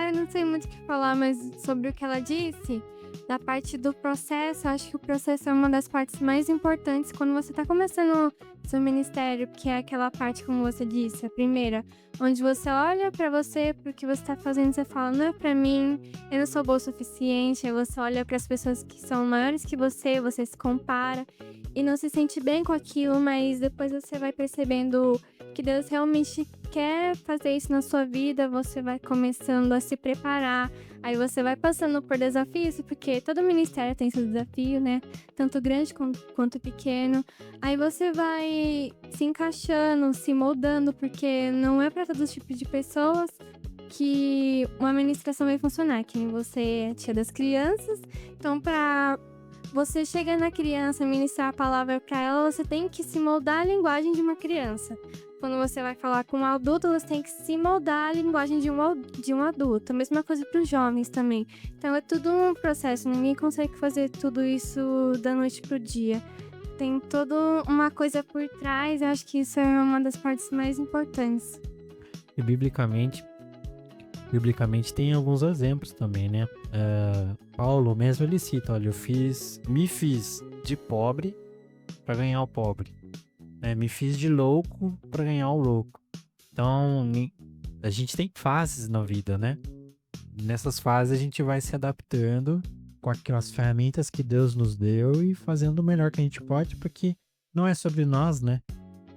Eu não sei muito o que falar, mas sobre o que ela disse, da parte do processo, eu acho que o processo é uma das partes mais importantes quando você tá começando seu ministério, que é aquela parte, como você disse, a primeira, onde você olha pra você, pro que você tá fazendo, você fala, não é pra mim, eu não sou boa o suficiente, aí você olha pras pessoas que são maiores que você se compara e não se sente bem com aquilo, mas depois você vai percebendo que Deus realmente quer fazer isso na sua vida, você vai começando a se preparar, aí você vai passando por desafios, porque todo ministério tem seu desafio, né? Tanto grande quanto pequeno. Aí você vai se encaixando, se moldando, porque não é para todos os tipos de pessoas que uma ministração vai funcionar, que nem você é tia das crianças. Então, para você chegar na criança, ministrar a palavra para ela, você tem que se moldar a linguagem de uma criança. Quando você vai falar com um adulto, você tem que se moldar a linguagem de um adulto. A mesma coisa para os jovens também. Então é tudo um processo, ninguém consegue fazer tudo isso da noite pro dia. Tem toda uma coisa por trás, eu acho que isso é uma das partes mais importantes. E biblicamente tem alguns exemplos também, né? Paulo mesmo ele cita, olha, me fiz de pobre para ganhar o pobre. Me fiz de louco para ganhar o louco. Então, a gente tem fases na vida, né? Nessas fases a gente vai se adaptando com aquelas ferramentas que Deus nos deu e fazendo o melhor que a gente pode, porque não é sobre nós, né?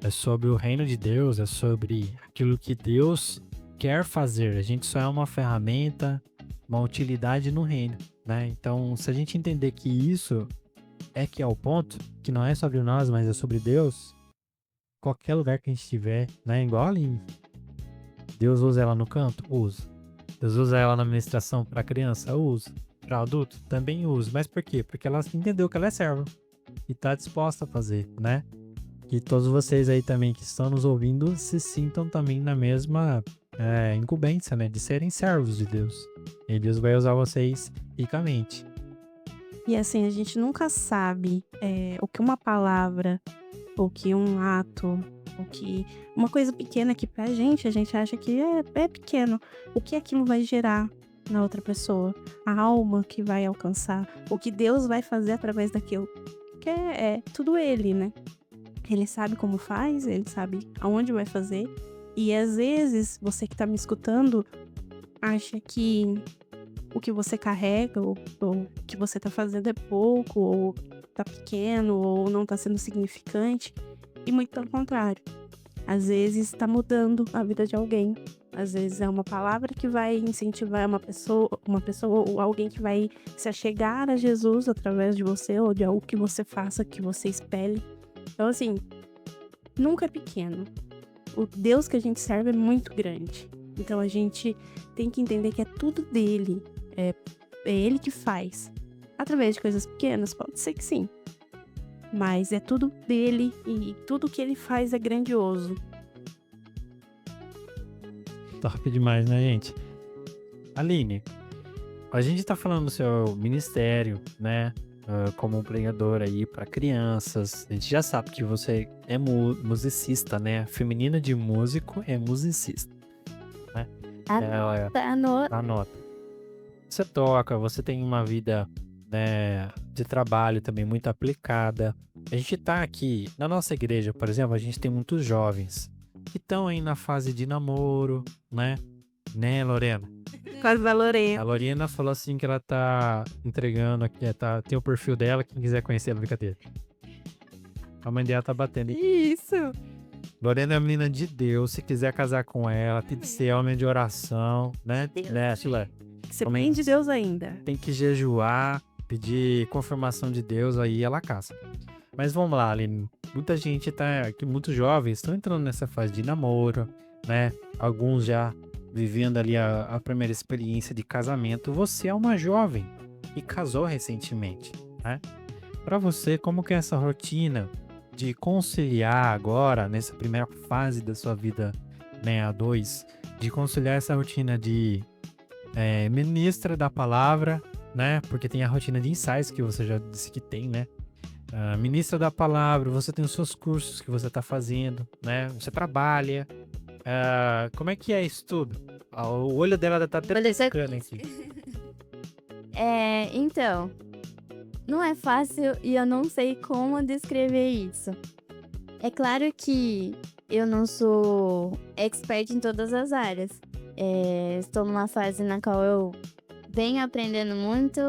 É sobre o reino de Deus, é sobre aquilo que Deus quer fazer. A gente só é uma ferramenta, uma utilidade no reino, né? Então, se a gente entender que isso que é o ponto, que não é sobre nós, mas é sobre Deus, qualquer lugar que a gente estiver, né? Igual ali. Deus usa ela no canto? Usa. Deus usa ela na ministração para criança? Usa. Para adulto? Também usa. Mas por quê? Porque ela entendeu que ela é serva e tá disposta a fazer, né? Que todos vocês aí também que estão nos ouvindo se sintam também na mesma incumbência, né? De serem servos de Deus. E Deus vai usar vocês ricamente. E assim, a gente nunca sabe o que uma palavra, o que um ato, o que uma coisa pequena que pra gente, a gente acha que é pequeno. O que aquilo vai gerar na outra pessoa? A alma que vai alcançar? O que Deus vai fazer através daquilo? Que é tudo Ele, né? Ele sabe como faz, Ele sabe aonde vai fazer. E às vezes, você que tá me escutando, acha que o que você carrega, ou o que você tá fazendo é pouco, ou tá pequeno, ou não tá sendo significante. E muito pelo contrário. Às vezes tá mudando a vida de alguém. Às vezes é uma palavra que vai incentivar uma pessoa ou alguém que vai se achegar a Jesus através de você ou de algo que você faça, que você espelhe. Então, assim, nunca é pequeno. O Deus que a gente serve é muito grande. Então, a gente tem que entender que é tudo dele. É ele que faz. Através de coisas pequenas, pode ser que sim. Mas é tudo dele e tudo que ele faz é grandioso. Top demais, né, gente? Aline, a gente tá falando do seu ministério, né? Como um pregador aí para crianças. A gente já sabe que você é musicista, né? Feminina de músico é musicista, né? Anota. Você toca, você tem uma vida, né, de trabalho também muito aplicada. A gente tá aqui, na nossa igreja, por exemplo, a gente tem muitos jovens que estão aí na fase de namoro, né? Né, Lorena? Quase da A Lorena. Lorena falou assim que ela tá entregando aqui, tem o perfil dela, quem quiser conhecer ela, brincadeira. A mãe dela tá batendo. Isso. Lorena é uma menina de Deus, se quiser casar com ela, tem que ser homem de oração, né? Deus. Né, Chile? Você Também- tem de Deus ainda. Tem que jejuar, pedir confirmação de Deus, aí ela casa. Mas vamos lá, Aline. Muita gente tá aqui, muitos jovens estão entrando nessa fase de namoro, né? Alguns já vivendo ali a primeira experiência de casamento. Você é uma jovem e casou recentemente, né? Para você, como que é essa rotina de conciliar agora, nessa primeira fase da sua vida, né, a dois, de conciliar essa rotina de ministra da palavra, né? Porque tem a rotina de ensaios que você já disse que tem, né? Ministra da palavra, você tem os seus cursos que você está fazendo, né? Você trabalha. Como é que é isso tudo? O olho dela tá até piscando aqui. Então, não é fácil e eu não sei como descrever isso. É claro que eu não sou expert em todas as áreas. Estou numa fase na qual eu venho aprendendo muito.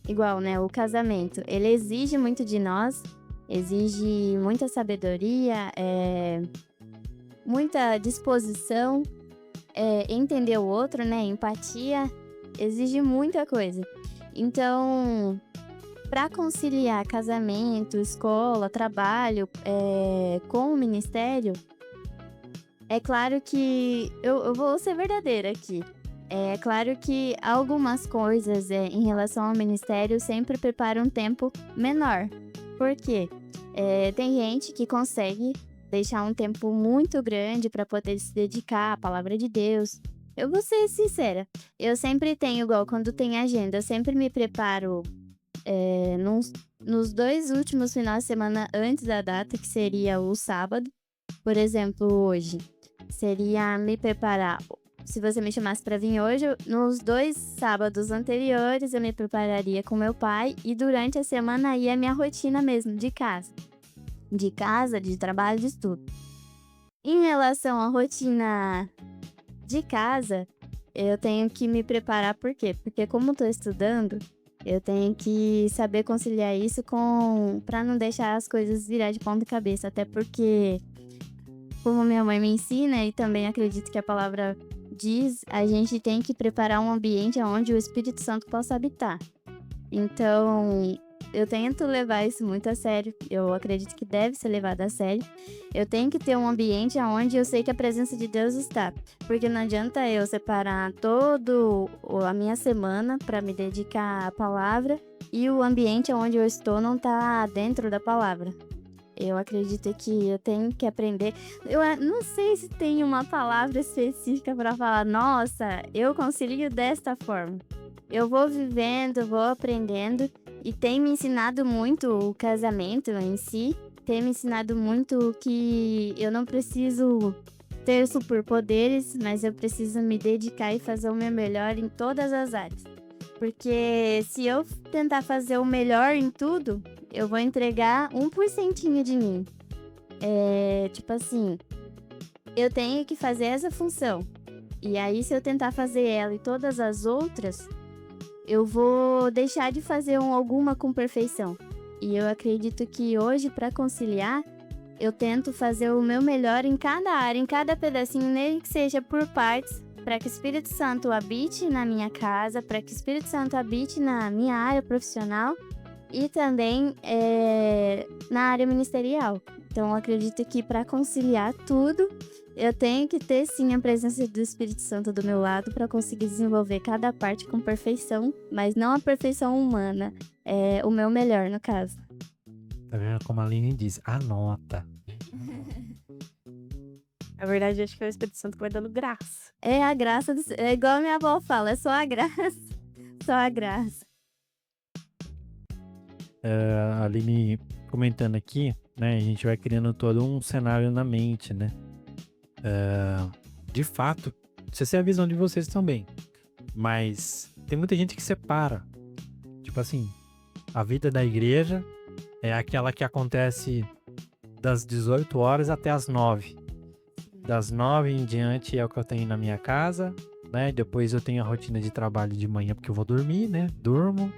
Igual, né? O casamento, ele exige muito de nós, exige muita sabedoria, muita disposição, entender o outro, né? Empatia, exige muita coisa. Então, para conciliar casamento, escola, trabalho, com o ministério, é claro que eu vou ser verdadeira aqui. É claro que algumas coisas em relação ao ministério sempre preparam um tempo menor. Por quê? Tem gente que consegue deixar um tempo muito grande para poder se dedicar à palavra de Deus. Eu vou ser sincera, eu sempre tenho, igual quando tem agenda, eu sempre me preparo nos 2 últimos finais de semana antes da data, que seria o sábado. Por exemplo, hoje, seria me preparar. Se você me chamasse para vir hoje, nos 2 sábados anteriores eu me prepararia com meu pai e durante a semana aí é a minha rotina mesmo, de casa. De trabalho, de estudo. Em relação à rotina de casa, eu tenho que me preparar, por quê? Porque como eu tô estudando, eu tenho que saber conciliar isso para não deixar as coisas virar de ponta cabeça, até porque, como minha mãe me ensina e também acredito que a palavra diz, a gente tem que preparar um ambiente onde o Espírito Santo possa habitar. Então, eu tento levar isso muito a sério. Eu acredito que deve ser levado a sério. Eu tenho que ter um ambiente onde eu sei que a presença de Deus está. Porque não adianta eu separar toda a minha semana para me dedicar à palavra e o ambiente onde eu estou não está dentro da palavra. Eu acredito que eu tenho que aprender. Eu não sei se tem uma palavra específica para falar, nossa, eu concilio desta forma. Eu vou vivendo, vou aprendendo e tem me ensinado muito o casamento em si. Tem me ensinado muito que eu não preciso ter superpoderes, mas eu preciso me dedicar e fazer o meu melhor em todas as áreas. Porque se eu tentar fazer o melhor em tudo, eu vou entregar 1% de mim. Tipo assim, eu tenho que fazer essa função. E aí, se eu tentar fazer ela e todas as outras, eu vou deixar de fazer alguma com perfeição. E eu acredito que hoje, para conciliar, eu tento fazer o meu melhor em cada área, em cada pedacinho, nem que seja por partes, para que o Espírito Santo habite na minha casa, para que o Espírito Santo habite na minha área profissional e também na área ministerial. Então, eu acredito que para conciliar tudo, eu tenho que ter sim a presença do Espírito Santo do meu lado para conseguir desenvolver cada parte com perfeição, mas não a perfeição humana, é o meu melhor no caso. Tá vendo como a Aline diz? Anota. Na verdade, acho que é o Espírito Santo que vai dando graça. É a graça, é igual a minha avó fala, é só a graça, só a graça. A Aline comentando aqui, né? A gente vai criando todo um cenário na mente, né? De fato, essa é a visão de vocês também. Mas tem muita gente que separa. Tipo assim, a vida da igreja é aquela que acontece das 18 horas até as 9. Das 9 em diante é o que eu tenho na minha casa, né? Depois eu tenho a rotina de trabalho de manhã porque eu vou dormir, né? Durmo.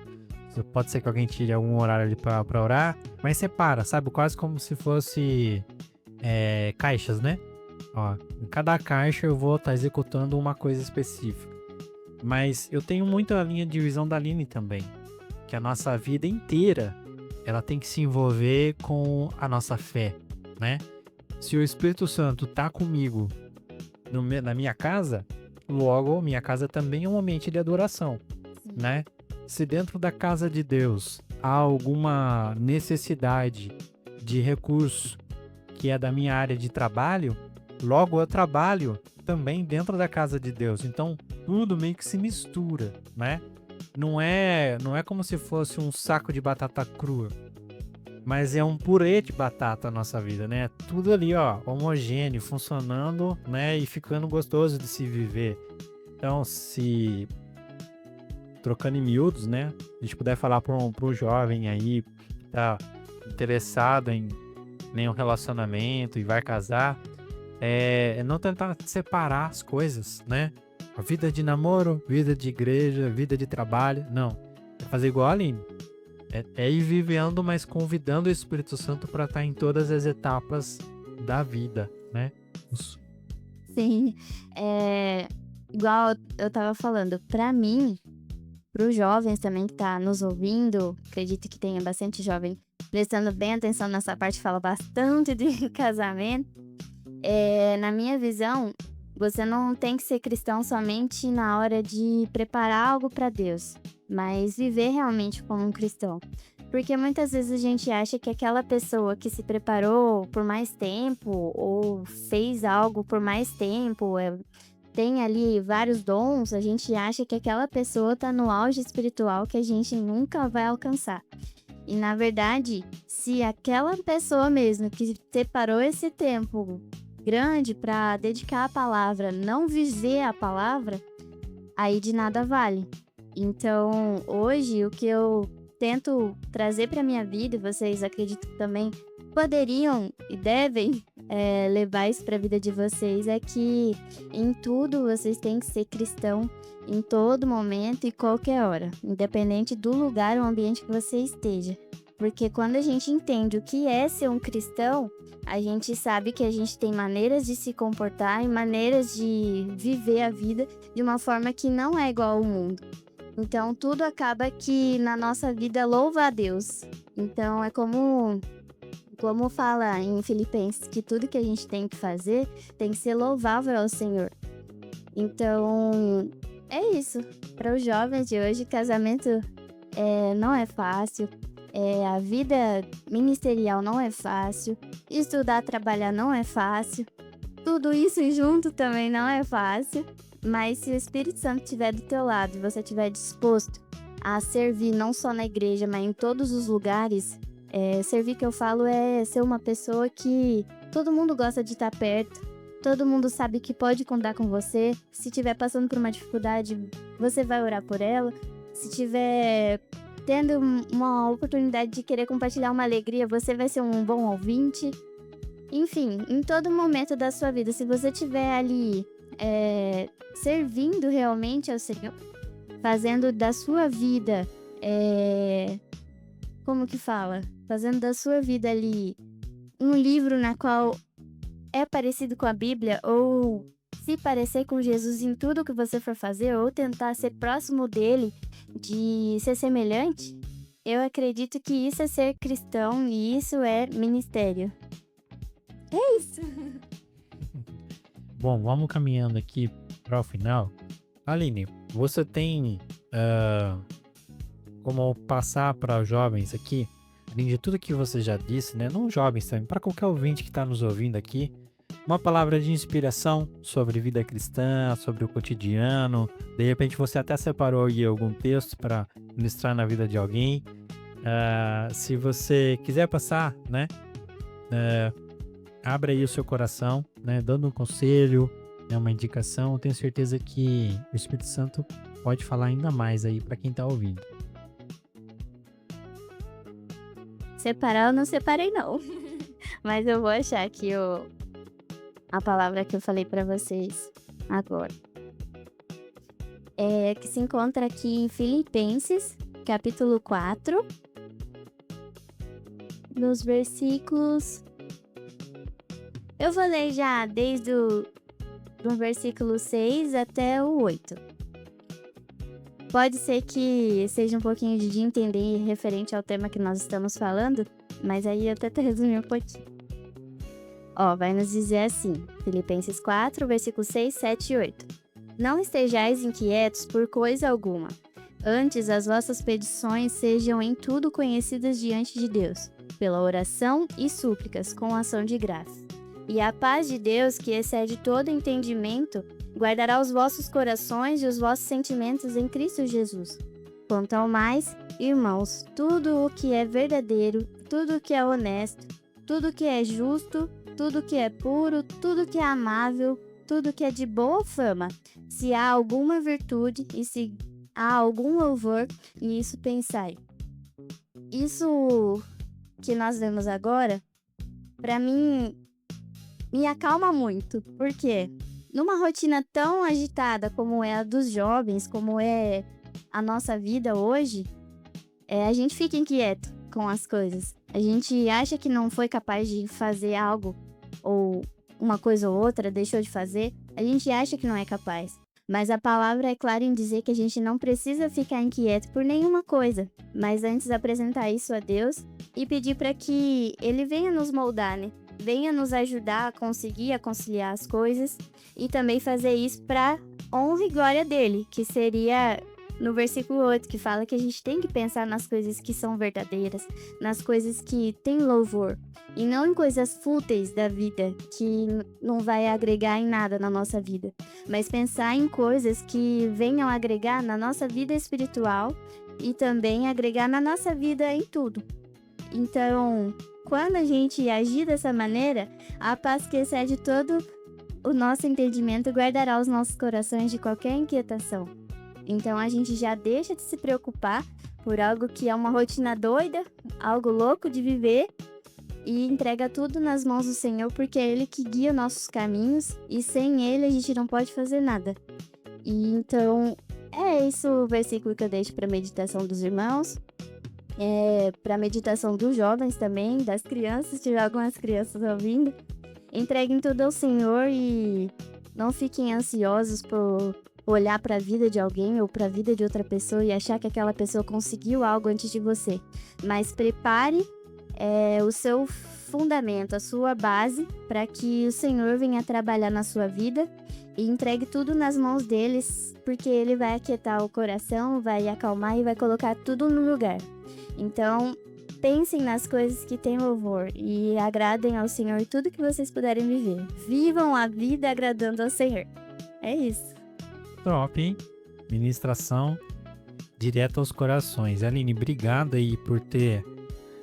Pode ser que alguém tire algum horário ali pra orar. Mas separa, sabe? Quase como se fosse caixas, né? Ó, em cada caixa eu vou estar executando uma coisa específica. Mas eu tenho muito a linha de visão da Aline também. Que a nossa vida inteira, ela tem que se envolver com a nossa fé, né? Se o Espírito Santo tá comigo na minha casa, logo minha casa também é um ambiente de adoração, né? Se dentro da casa de Deus há alguma necessidade de recurso que é da minha área de trabalho, logo eu trabalho também dentro da casa de Deus. Então, tudo meio que se mistura, né? Não é como se fosse um saco de batata crua, mas é um purê de batata a nossa vida, né? Tudo ali, ó, homogêneo, funcionando, né? E ficando gostoso de se viver. Então, se trocando em miúdos, né? A gente puder falar para um jovem aí que tá interessado em um relacionamento e vai casar, não tentar separar as coisas, né? A vida de namoro, vida de igreja, vida de trabalho, não. É fazer igual a Aline. É ir vivendo, mas convidando o Espírito Santo para estar em todas as etapas da vida, né? Isso. Sim, igual eu tava falando, pra mim, pros jovens também que tá nos ouvindo, acredito que tenha bastante jovem prestando bem atenção nessa parte, fala bastante de casamento. Na minha visão, você não tem que ser cristão somente na hora de preparar algo para Deus, mas viver realmente como um cristão. Porque muitas vezes a gente acha que aquela pessoa que se preparou por mais tempo ou fez algo por mais tempo, tem ali vários dons, a gente acha que aquela pessoa tá no auge espiritual que a gente nunca vai alcançar. E na verdade, se aquela pessoa mesmo que separou esse tempo grande para dedicar a palavra, não viver a palavra, aí de nada vale. Então, hoje, o que eu tento trazer para minha vida, e vocês acredito que também poderiam e devem levar isso para a vida de vocês, é que em tudo vocês têm que ser cristão em todo momento e qualquer hora, independente do lugar ou ambiente que você esteja. Porque quando a gente entende o que é ser um cristão, a gente sabe que a gente tem maneiras de se comportar e maneiras de viver a vida de uma forma que não é igual ao mundo. Então, tudo acaba que na nossa vida louva a Deus. Então, é como fala em Filipenses, que tudo que a gente tem que fazer tem que ser louvável ao Senhor. Então, é isso. Para os jovens de hoje, casamento não é fácil. A vida ministerial não é fácil. Estudar, trabalhar não é fácil. Tudo isso junto também não é fácil. Mas se o Espírito Santo estiver do teu lado e você estiver disposto a servir não só na igreja, mas em todos os lugares, servir que eu falo é ser uma pessoa que todo mundo gosta de estar perto, todo mundo sabe que pode contar com você. Se estiver passando por uma dificuldade, você vai orar por ela. Se estiver tendo uma oportunidade de querer compartilhar uma alegria, você vai ser um bom ouvinte. Enfim, em todo momento da sua vida, se você estiver ali servindo realmente ao Senhor, fazendo da sua vida, como que fala? Fazendo da sua vida ali um livro na qual é parecido com a Bíblia, ou se parecer com Jesus em tudo que você for fazer, ou tentar ser próximo dele, de ser semelhante, eu acredito que isso é ser cristão e isso é ministério. É isso. Bom, vamos caminhando aqui para o final. Aline, você tem como passar para os jovens aqui, além de tudo que você já disse, né? Não jovens também, para qualquer ouvinte que está nos ouvindo aqui, uma palavra de inspiração sobre vida cristã, sobre o cotidiano. De repente você até separou aí algum texto para ministrar na vida de alguém. Se você quiser passar, né? Abra aí o seu coração, né? Dando um conselho, né? Uma indicação. Eu tenho certeza que o Espírito Santo pode falar ainda mais aí para quem está ouvindo. Separar eu não separei não. Mas eu vou achar aqui a palavra que eu falei para vocês agora. Que se encontra aqui em Filipenses, capítulo 4, nos versículos... Eu vou ler já desde do versículo 6 até o 8. Pode ser que seja um pouquinho de entender referente ao tema que nós estamos falando, mas aí eu tento resumir um pouquinho. Vai nos dizer assim, Filipenses 4, versículos 6, 7 e 8. Não estejais inquietos por coisa alguma. Antes, as vossas petições sejam em tudo conhecidas diante de Deus, pela oração e súplicas, com ação de graça. E a paz de Deus, que excede todo entendimento, guardará os vossos corações e os vossos sentimentos em Cristo Jesus. Quanto ao mais, irmãos, tudo o que é verdadeiro, tudo o que é honesto, tudo o que é justo, tudo o que é puro, tudo o que é amável, tudo o que é de boa fama, se há alguma virtude e se há algum louvor, nisso pensai. Isso que nós vemos agora, para mim, me acalma muito. Por quê? Numa rotina tão agitada como é a dos jovens, como é a nossa vida hoje, a gente fica inquieto com as coisas. A gente acha que não foi capaz de fazer algo, ou uma coisa ou outra, deixou de fazer. A gente acha que não é capaz. Mas a palavra é clara em dizer que a gente não precisa ficar inquieto por nenhuma coisa, mas antes apresentar isso a Deus e pedir para que Ele venha nos moldar, né? Venha nos ajudar a conseguir conciliar as coisas e também fazer isso para honra e glória dele, que seria no versículo 8, que fala que a gente tem que pensar nas coisas que são verdadeiras, nas coisas que têm louvor, e não em coisas fúteis da vida, que não vai agregar em nada na nossa vida, mas pensar em coisas que venham agregar na nossa vida espiritual e também agregar na nossa vida em tudo. Então, quando a gente agir dessa maneira, a paz que excede todo o nosso entendimento guardará os nossos corações de qualquer inquietação. Então a gente já deixa de se preocupar por algo que é uma rotina doida, algo louco de viver, e entrega tudo nas mãos do Senhor, porque é Ele que guia nossos caminhos e sem Ele a gente não pode fazer nada. E então é isso o versículo que eu deixo para meditação dos irmãos, para meditação dos jovens também, das crianças, se tiver algumas crianças ouvindo. Entreguem tudo ao Senhor e não fiquem ansiosos por olhar para a vida de alguém ou para a vida de outra pessoa e achar que aquela pessoa conseguiu algo antes de você. Mas prepare o seu fundamento, a sua base, para que o Senhor venha trabalhar na sua vida e entregue tudo nas mãos deles, porque Ele vai aquietar o coração, vai acalmar e vai colocar tudo no lugar. Então, pensem nas coisas que têm louvor e agradem ao Senhor tudo que vocês puderem viver. Vivam a vida agradando ao Senhor. É isso. Top, hein? Ministração direto aos corações. Aline, obrigado aí por ter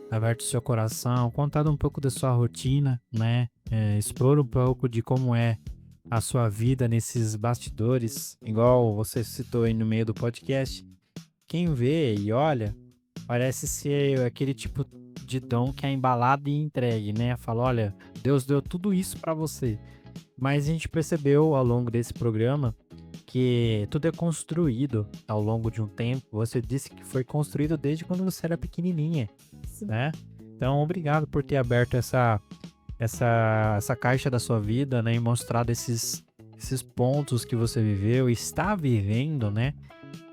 aberto seu coração, contado um pouco da sua rotina, né? Expor um pouco de como é a sua vida nesses bastidores, igual você citou aí no meio do podcast. Quem vê e olha, parece ser aquele tipo de dom que é embalado e entregue, né? Fala, olha, Deus deu tudo isso para você. Mas a gente percebeu ao longo desse programa que tudo é construído ao longo de um tempo. Você disse que foi construído desde quando você era pequenininha, né? Então, obrigado por ter aberto essa caixa da sua vida, né? E mostrado esses pontos que você viveu e está vivendo, né?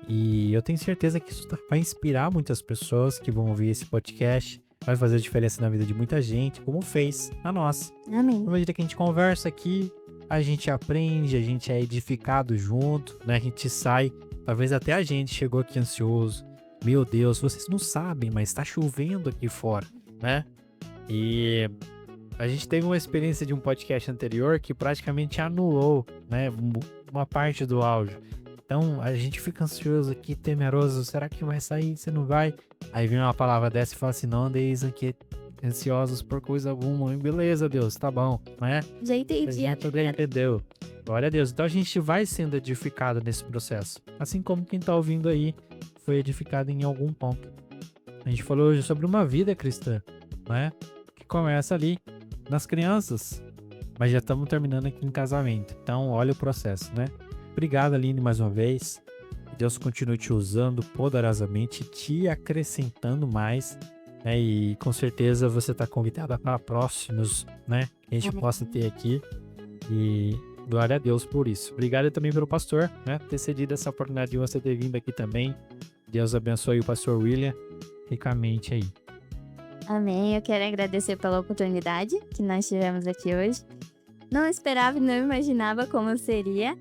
E eu tenho certeza que isso vai inspirar muitas pessoas que vão ouvir esse podcast. Vai fazer diferença na vida de muita gente, como fez a nossa. Amém. Na medida que a gente conversa aqui, a gente aprende, a gente é edificado junto, né? A gente sai, talvez até a gente chegou aqui ansioso. Meu Deus, vocês não sabem, mas tá chovendo aqui fora, né? E a gente teve uma experiência de um podcast anterior que praticamente anulou, né? Uma parte do áudio. Então a gente fica ansioso aqui, temeroso. Será que vai sair? Se não vai? Aí vem uma palavra dessa e fala assim: não andeis aqui ansiosos por coisa alguma. E beleza, Deus, tá bom, né? Já entendi. Entendeu? Glória a Deus. Então a gente vai sendo edificado nesse processo. Assim como quem tá ouvindo aí foi edificado em algum ponto. A gente falou hoje sobre uma vida cristã, né? Que começa ali nas crianças. Mas já estamos terminando aqui em casamento. Então olha o processo, né? Obrigado, Aline, mais uma vez. Que Deus continue te usando poderosamente, te acrescentando mais, né? E com certeza você está convidada para próximos, né? Que a gente possa ter aqui. E glória a Deus por isso. Obrigado também pelo pastor, né? Ter cedido essa oportunidade de você ter vindo aqui também. Deus abençoe o pastor William ricamente aí. Amém. Eu quero agradecer pela oportunidade que nós tivemos aqui hoje. Não esperava e não imaginava como seria.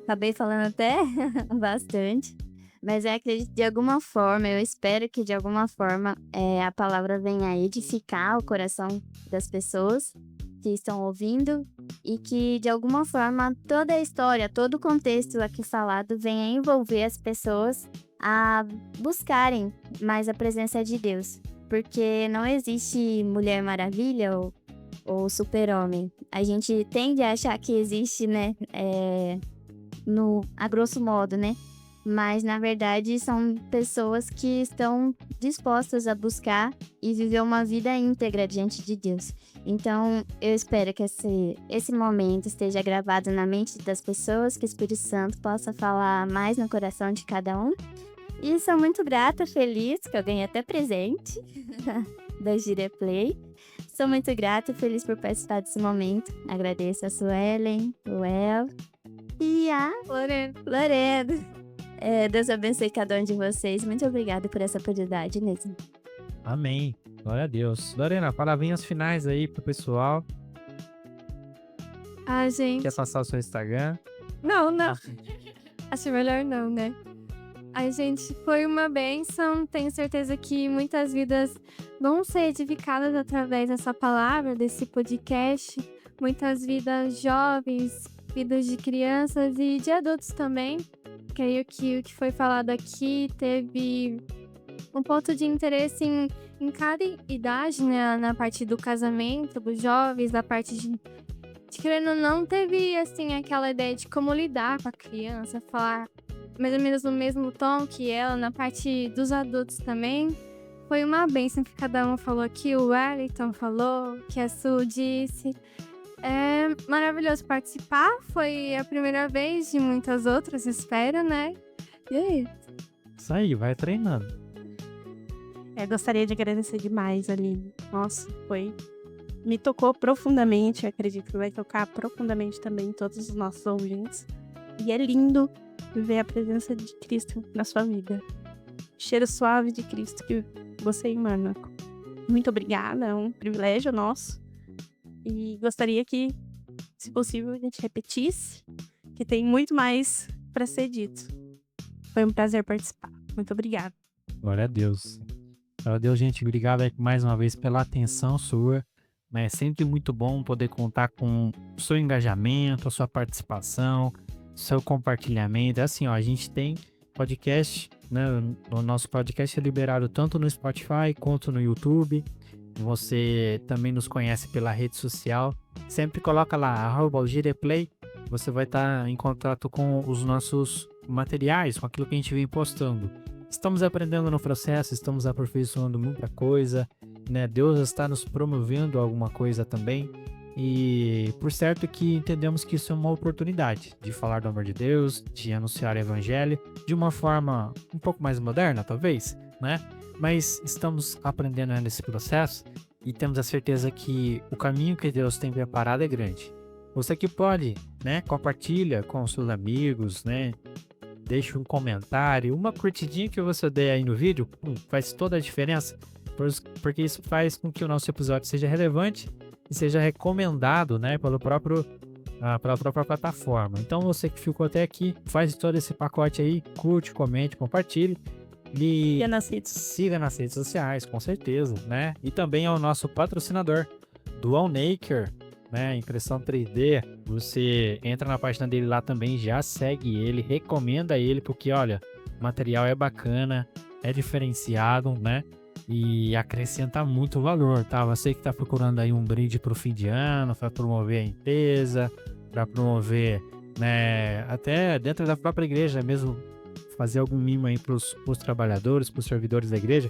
Acabei falando até bastante, mas eu acredito de alguma forma, eu espero que de alguma forma a palavra venha edificar o coração das pessoas que estão ouvindo e que de alguma forma toda a história, todo o contexto aqui falado venha envolver as pessoas a buscarem mais a presença de Deus, porque não existe Mulher Maravilha ou Super-Homem. A gente tende a achar que existe, né? A grosso modo, né? Mas, na verdade, são pessoas que estão dispostas a buscar e viver uma vida íntegra diante de Deus. Então, eu espero que esse momento esteja gravado na mente das pessoas, que o Espírito Santo possa falar mais no coração de cada um. E sou muito grata, feliz, que eu ganhei até presente da Gireplay. Sou muito grata e feliz por participar desse momento. Agradeço a Suelen, o El e a Lorena. Deus abençoe cada um de vocês. Muito obrigada por essa oportunidade mesmo. Amém. Glória a Deus. Lorena, palavrinhas finais aí pro pessoal. Gente. Quer passar o seu Instagram? Não. Acho melhor não, né? Gente, foi uma bênção. Tenho certeza que muitas vidas vão ser edificadas através dessa palavra, desse podcast. Muitas vidas jovens, vidas de crianças e de adultos também. Creio que o que foi falado aqui teve um ponto de interesse em cada idade, né? Na parte do casamento, dos jovens, na parte de querendo ou não, teve assim aquela ideia de como lidar com a criança, falar mais ou menos no mesmo tom que ela, na parte dos adultos também. Foi uma bênção que cada um falou aqui, o Wellington falou, que a Su disse. É maravilhoso participar, foi a primeira vez de muitas outras, espero, né? E aí? Isso aí, vai treinando. Gostaria de agradecer demais, Aline. Nossa, me tocou profundamente, acredito que vai tocar profundamente também todos os nossos ouvintes. E é lindo ver a presença de Cristo na sua vida. Cheiro suave de Cristo que você emana. Muito obrigada, é um privilégio nosso. E gostaria que, se possível, a gente repetisse, que tem muito mais para ser dito. Foi um prazer participar. Muito obrigada. Glória a Deus. Glória a Deus, gente. Obrigado aí mais uma vez pela atenção sua. É sempre muito bom poder contar com o seu engajamento, a sua participação, seu compartilhamento. Assim, ó, a gente tem podcast, né? O nosso podcast é liberado tanto no Spotify quanto no YouTube. Você também nos conhece pela rede social. Sempre coloca lá, @gireplay. Você vai estar em contato com os nossos materiais, com aquilo que a gente vem postando. Estamos aprendendo no processo, estamos aperfeiçoando muita coisa, né? Deus está nos promovendo alguma coisa também. E por certo que entendemos que isso é uma oportunidade de falar do amor de Deus, de anunciar o evangelho de uma forma um pouco mais moderna, talvez, né? Mas estamos aprendendo nesse processo e temos a certeza que o caminho que Deus tem preparado é grande. Você que pode, né, compartilha com os seus amigos, né, deixa um comentário, uma curtidinha que você der aí no vídeo, faz toda a diferença, porque isso faz com que o nosso episódio seja relevante e seja recomendado, né, pela própria plataforma. Então você que ficou até aqui, faz todo esse pacote aí, curte, comente, compartilhe e siga nas redes sociais, com certeza, né? E também é o nosso patrocinador, Dual Maker, né? Impressão 3D. Você entra na página dele lá também, já segue ele, recomenda ele, porque olha, o material é bacana, é diferenciado, né? E acrescenta muito valor, tá? Você que está procurando aí um brinde para o fim de ano, para promover a empresa, para promover, né, até dentro da própria igreja mesmo, fazer algum mimo aí para os trabalhadores, para os servidores da igreja,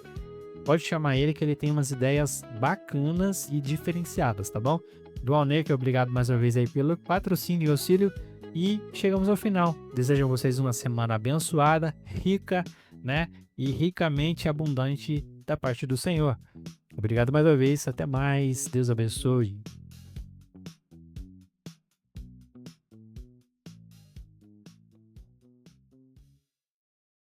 pode chamar ele que ele tem umas ideias bacanas e diferenciadas, tá bom? Dual Maker, obrigado mais uma vez aí pelo patrocínio e auxílio e chegamos ao final. Desejo a vocês uma semana abençoada, rica, né, e ricamente abundante da parte do Senhor. Obrigado mais uma vez, até mais, Deus abençoe.